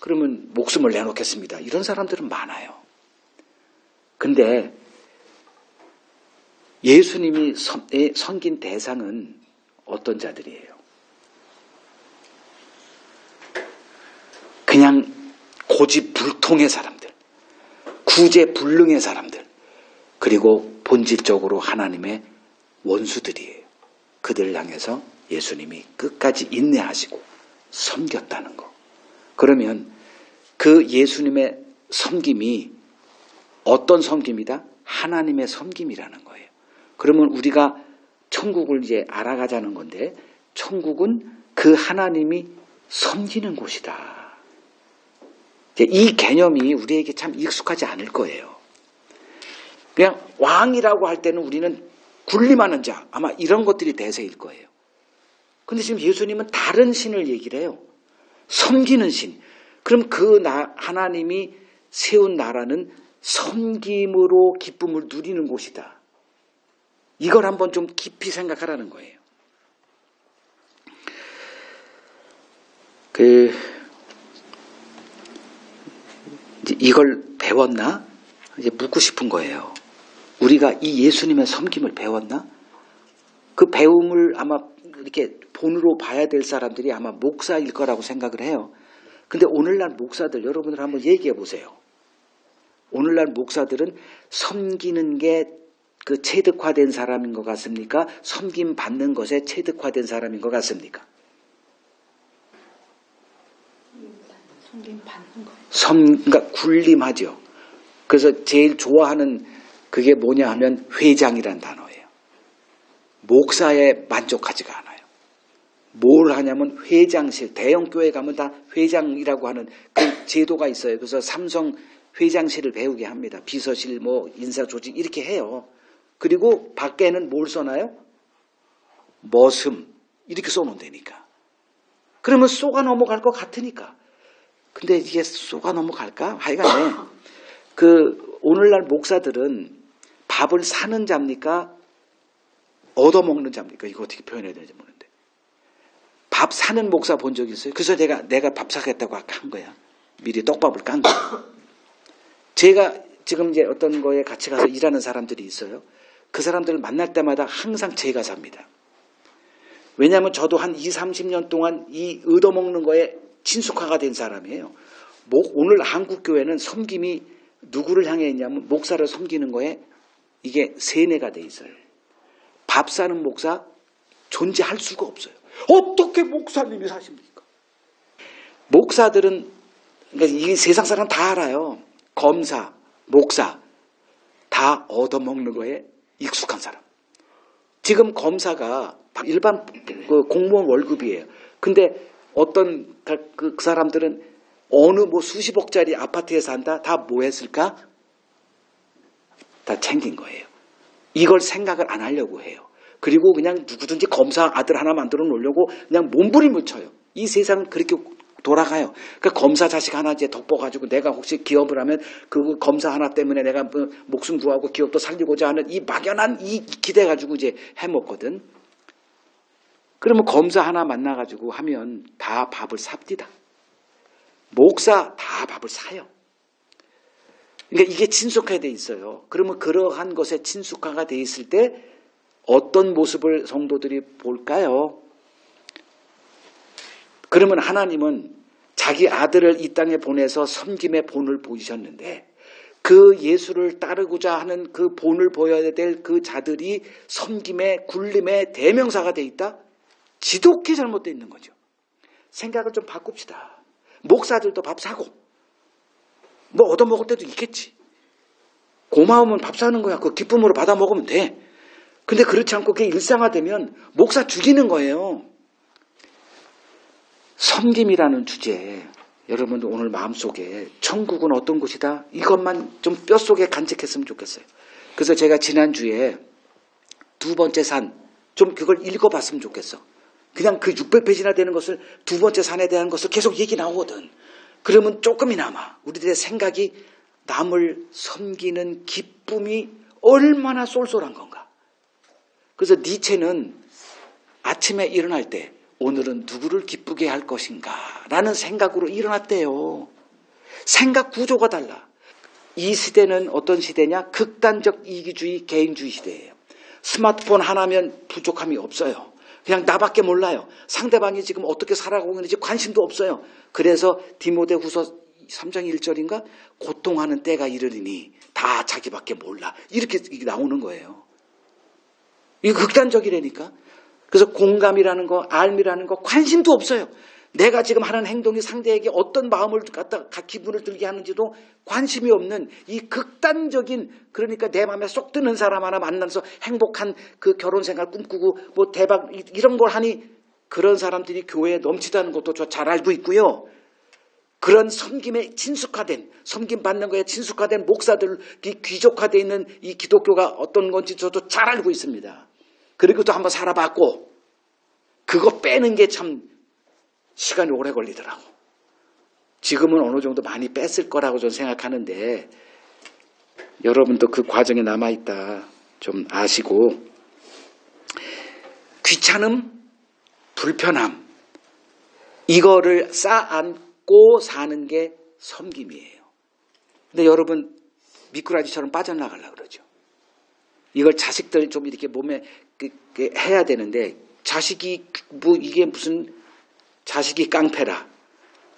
그러면 목숨을 내놓겠습니다. 이런 사람들은 많아요. 근데 예수님이 섬긴 대상은 어떤 자들이에요? 그냥 고집불통의 사람들, 구제불능의 사람들, 그리고 본질적으로 하나님의 원수들이에요. 그들을 향해서 예수님이 끝까지 인내하시고 섬겼다는 거. 그러면 그 예수님의 섬김이 어떤 섬김이다? 하나님의 섬김이라는 거예요. 그러면 우리가 천국을 이제 알아가자는 건데, 천국은 그 하나님이 섬기는 곳이다. 이 개념이 우리에게 참 익숙하지 않을 거예요. 그냥 왕이라고 할 때는 우리는 군림하는 자, 아마 이런 것들이 대세일 거예요. 근데 지금 예수님은 다른 신을 얘기를 해요. 섬기는 신. 그럼 하나님이 세운 나라는 섬김으로 기쁨을 누리는 곳이다. 이걸 한번 좀 깊이 생각하라는 거예요. 이걸 배웠나? 이제 묻고 싶은 거예요. 우리가 이 예수님의 섬김을 배웠나? 그 배움을 아마 이렇게 본으로 봐야 될 사람들이 아마 목사일 거라고 생각을 해요. 근데 오늘날 목사들, 여러분들 한번 얘기해 보세요. 오늘날 목사들은 섬기는 게 그 체득화된 사람인 것 같습니까? 섬김 받는 것에 체득화된 사람인 것 같습니까? 섬김 받는 거. 그러니까 군림하죠. 그래서 제일 좋아하는 그게 뭐냐 하면 회장이란 단어예요. 목사에 만족하지가 않아요. 뭘 하냐면 회장실, 대형 교회 가면 다 회장이라고 하는 그 제도가 있어요. 그래서 삼성 회장실을 배우게 합니다. 비서실, 뭐 인사조직 이렇게 해요. 그리고 밖에는 뭘 써놔요? 머슴 이렇게 써놓는다니까. 그러면 쏘가 넘어갈 것 같으니까. 근데 이게 쏘가 넘어갈까? 하여간에 오늘날 목사들은 밥을 사는 자입니까? 얻어먹는 자입니까? 이거 어떻게 표현해야 되는지 모르는데. 밥 사는 목사 본 적 있어요? 그래서 내가 밥 사겠다고 한 거야. 미리 떡밥을 깐 거야. 제가 지금 이제 어떤 거에 같이 가서 일하는 사람들이 있어요. 그 사람들을 만날 때마다 항상 제가 삽니다. 왜냐하면 저도 한 20, 30년 동안 이 얻어먹는 거에 친숙화가 된 사람이에요. 오늘 한국교회는 섬김이 누구를 향해 있냐면 목사를 섬기는 거에 이게 세뇌가 돼 있어요. 밥 사는 목사 존재할 수가 없어요. 어떻게 목사님이 사십니까? 목사들은 그러니까 이 세상 사람 다 알아요. 검사, 목사 다 얻어먹는 거에 익숙한 사람. 지금 검사가 일반 공무원 월급이에요. 근데 어떤 그 사람들은 어느 뭐 수십억짜리 아파트에 산다? 다 뭐 했을까? 다 챙긴 거예요. 이걸 생각을 안 하려고 해요. 그리고 그냥 누구든지 검사 아들 하나 만들어 놓으려고 그냥 몸부림을 쳐요. 이 세상은 그렇게 돌아가요. 그러니까 검사 자식 하나 이제 덮어가지고 내가 혹시 기업을 하면 그 검사 하나 때문에 내가 목숨 구하고 기업도 살리고자 하는 이 막연한 이 기대가지고 이제 해먹거든. 그러면 검사 하나 만나가지고 하면 다 밥을 삽디다. 목사 다 밥을 사요. 그러니까 이게 친숙하게 돼 있어요. 그러면 그러한 것에 친숙화가 돼 있을 때 어떤 모습을 성도들이 볼까요? 그러면 하나님은 자기 아들을 이 땅에 보내서 섬김의 본을 보이셨는데 그 예수를 따르고자 하는 그 본을 보여야 될 그 자들이 섬김의 굴림의 대명사가 돼 있다? 지독히 잘못되어 있는 거죠. 생각을 좀 바꿉시다. 목사들도 밥 사고 뭐 얻어먹을 때도 있겠지. 고마우면 밥 사는 거야. 그 기쁨으로 받아 먹으면 돼. 근데 그렇지 않고 그게 일상화되면 목사 죽이는 거예요. 섬김이라는 주제, 여러분들 오늘 마음속에 천국은 어떤 곳이다? 이것만 좀 뼛속에 간직했으면 좋겠어요. 그래서 제가 지난주에 두 번째 산, 좀 그걸 읽어봤으면 좋겠어. 그냥 그 600페이지나 되는 것을 두 번째 산에 대한 것을 계속 얘기 나오거든. 그러면 조금이나마 우리들의 생각이 남을 섬기는 기쁨이 얼마나 쏠쏠한 건가. 그래서 니체는 아침에 일어날 때 오늘은 누구를 기쁘게 할 것인가 라는 생각으로 일어났대요. 생각 구조가 달라. 이 시대는 어떤 시대냐? 극단적 이기주의, 개인주의 시대예요. 스마트폰 하나면 부족함이 없어요. 그냥 나밖에 몰라요. 상대방이 지금 어떻게 살아가고 있는지 관심도 없어요. 그래서 디모데후서 3장 1절인가? 고통하는 때가 이르리니 다 자기밖에 몰라. 이렇게 나오는 거예요. 이거 극단적이라니까. 그래서 공감이라는 거, 알미라는 거 관심도 없어요. 내가 지금 하는 행동이 상대에게 어떤 마음을 갖다 기분을 들게 하는지도 관심이 없는 이 극단적인, 그러니까 내 마음에 쏙 드는 사람 하나 만나서 행복한 그 결혼 생활 꿈꾸고 뭐 대박 이런 걸 하니 그런 사람들이 교회에 넘치다는 것도 저 잘 알고 있고요. 그런 섬김에 친숙화된, 섬김 받는 거에 친숙화된 목사들이 귀족화되어 있는 이 기독교가 어떤 건지 저도 잘 알고 있습니다. 그리고 또 한번 살아봤고 그거 빼는 게 참 시간이 오래 걸리더라고. 지금은 어느 정도 많이 뺐을 거라고 저는 생각하는데 여러분도 그 과정에 남아있다 좀 아시고, 귀찮음, 불편함 이거를 쌓아안고 사는 게 섬김이에요. 근데 여러분 미꾸라지처럼 빠져나가려고 그러죠. 이걸 자식들 좀 이렇게 몸에 해야 되는데 자식이 뭐 이게 무슨 자식이 깡패라.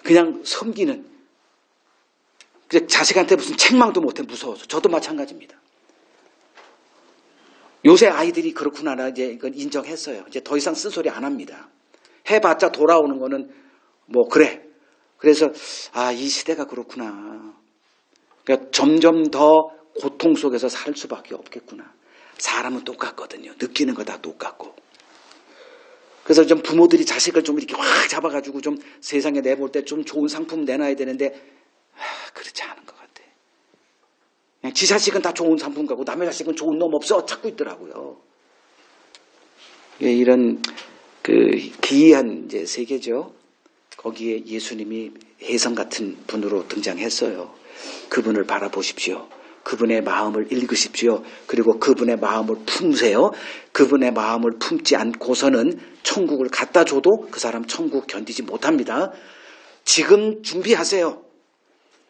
그냥 섬기는. 자식한테 무슨 책망도 못해 무서워서. 저도 마찬가지입니다. 요새 아이들이 그렇구나. 이제 이건 인정했어요. 이제 더 이상 쓴소리 안 합니다. 해봤자 돌아오는 거는 뭐 그래. 그래서 이 시대가 그렇구나. 그러니까 점점 더 고통 속에서 살 수밖에 없겠구나. 사람은 똑같거든요. 느끼는 거 다 똑같고. 그래서 좀 부모들이 자식을 좀 이렇게 확 잡아가지고 좀 세상에 내볼 때 좀 좋은 상품 내놔야 되는데 그렇지 않은 것 같아. 지 자식은 다 좋은 산품 가고 남의 자식은 좋은 놈 없어 찾고 있더라고요. 예, 이런 기이한 이제 세계죠. 거기에 예수님이 혜성 같은 분으로 등장했어요. 그분을 바라보십시오. 그분의 마음을 읽으십시오. 그리고 그분의 마음을 품으세요. 그분의 마음을 품지 않고서는 천국을 갖다 줘도 그 사람 천국 견디지 못합니다. 지금 준비하세요.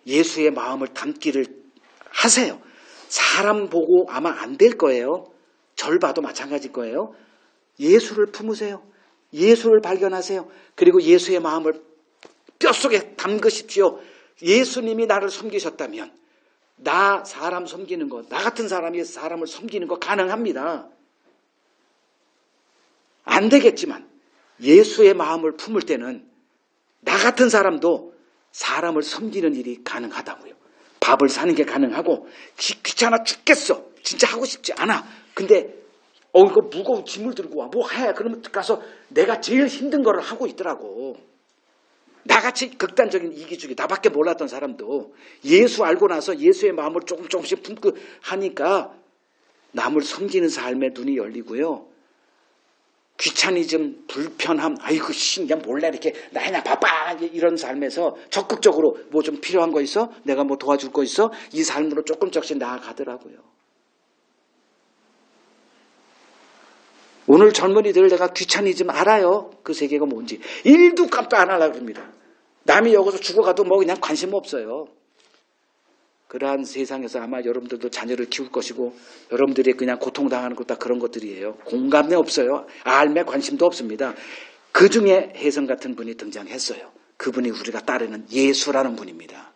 예수의 마음을 담기를 하세요. 사람 보고 아마 안 될 거예요. 절 봐도 마찬가지일 거예요. 예수를 품으세요. 예수를 발견하세요. 그리고 예수의 마음을 뼛속에 담그십시오. 예수님이 나를 섬기셨다면 나 사람 섬기는 거, 나 같은 사람이 사람을 섬기는 거 가능합니다. 안 되겠지만 예수의 마음을 품을 때는 나 같은 사람도 사람을 섬기는 일이 가능하다고요. 밥을 사는 게 가능하고 귀찮아 죽겠어. 진짜 하고 싶지 않아. 근데 이거 무거운 짐을 들고 와. 뭐 해? 그러면 가서 내가 제일 힘든 거를 하고 있더라고. 나같이 극단적인 이기주의, 나밖에 몰랐던 사람도 예수 알고 나서 예수의 마음을 조금씩 품고 하니까 남을 섬기는 삶에 눈이 열리고요. 귀차니즘, 불편함, 아이고 그냥 몰래 이렇게 나 그냥 바빠 이런 삶에서 적극적으로 뭐 좀 필요한 거 있어? 내가 뭐 도와줄 거 있어? 이 삶으로 조금씩 나아가더라고요. 오늘 젊은이들 내가 귀차니즘 알아요. 그 세계가 뭔지. 일도 깜빡 안 하려고 합니다. 남이 여기서 죽어가도 뭐 그냥 관심 없어요. 그러한 세상에서 아마 여러분들도 자녀를 키울 것이고 여러분들이 그냥 고통당하는 것 다 그런 것들이에요. 공감대 없어요. 알매 관심도 없습니다. 그 중에 혜성 같은 분이 등장했어요. 그분이 우리가 따르는 예수라는 분입니다.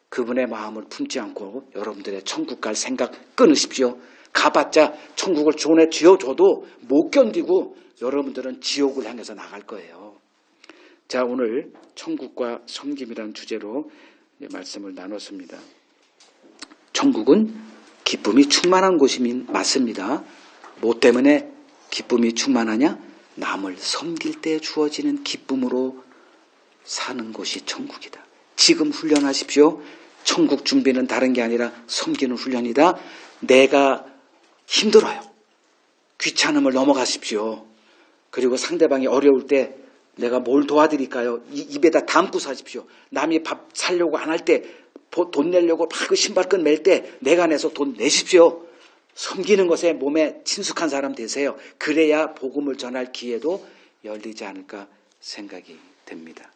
그분의 마음을 품지 않고 여러분들의 천국 갈 생각 끊으십시오. 가봤자 천국을 존에 쥐어줘도 못 견디고 여러분들은 지옥을 향해서 나갈 거예요. 자, 오늘 천국과 섬김이라는 주제로 말씀을 나눴습니다. 천국은 기쁨이 충만한 곳이 맞습니다. 뭐 때문에 기쁨이 충만하냐? 남을 섬길 때 주어지는 기쁨으로 사는 곳이 천국이다. 지금 훈련하십시오. 천국 준비는 다른 게 아니라 섬기는 훈련이다. 내가 힘들어요. 귀찮음을 넘어가십시오. 그리고 상대방이 어려울 때 내가 뭘 도와드릴까요? 입에다 담고 사십시오. 남이 밥 사려고 안 할 때, 돈 내려고 막 그 신발끈 맬 때 내가 내서 돈 내십시오. 섬기는 것에 몸에 친숙한 사람 되세요. 그래야 복음을 전할 기회도 열리지 않을까 생각이 됩니다.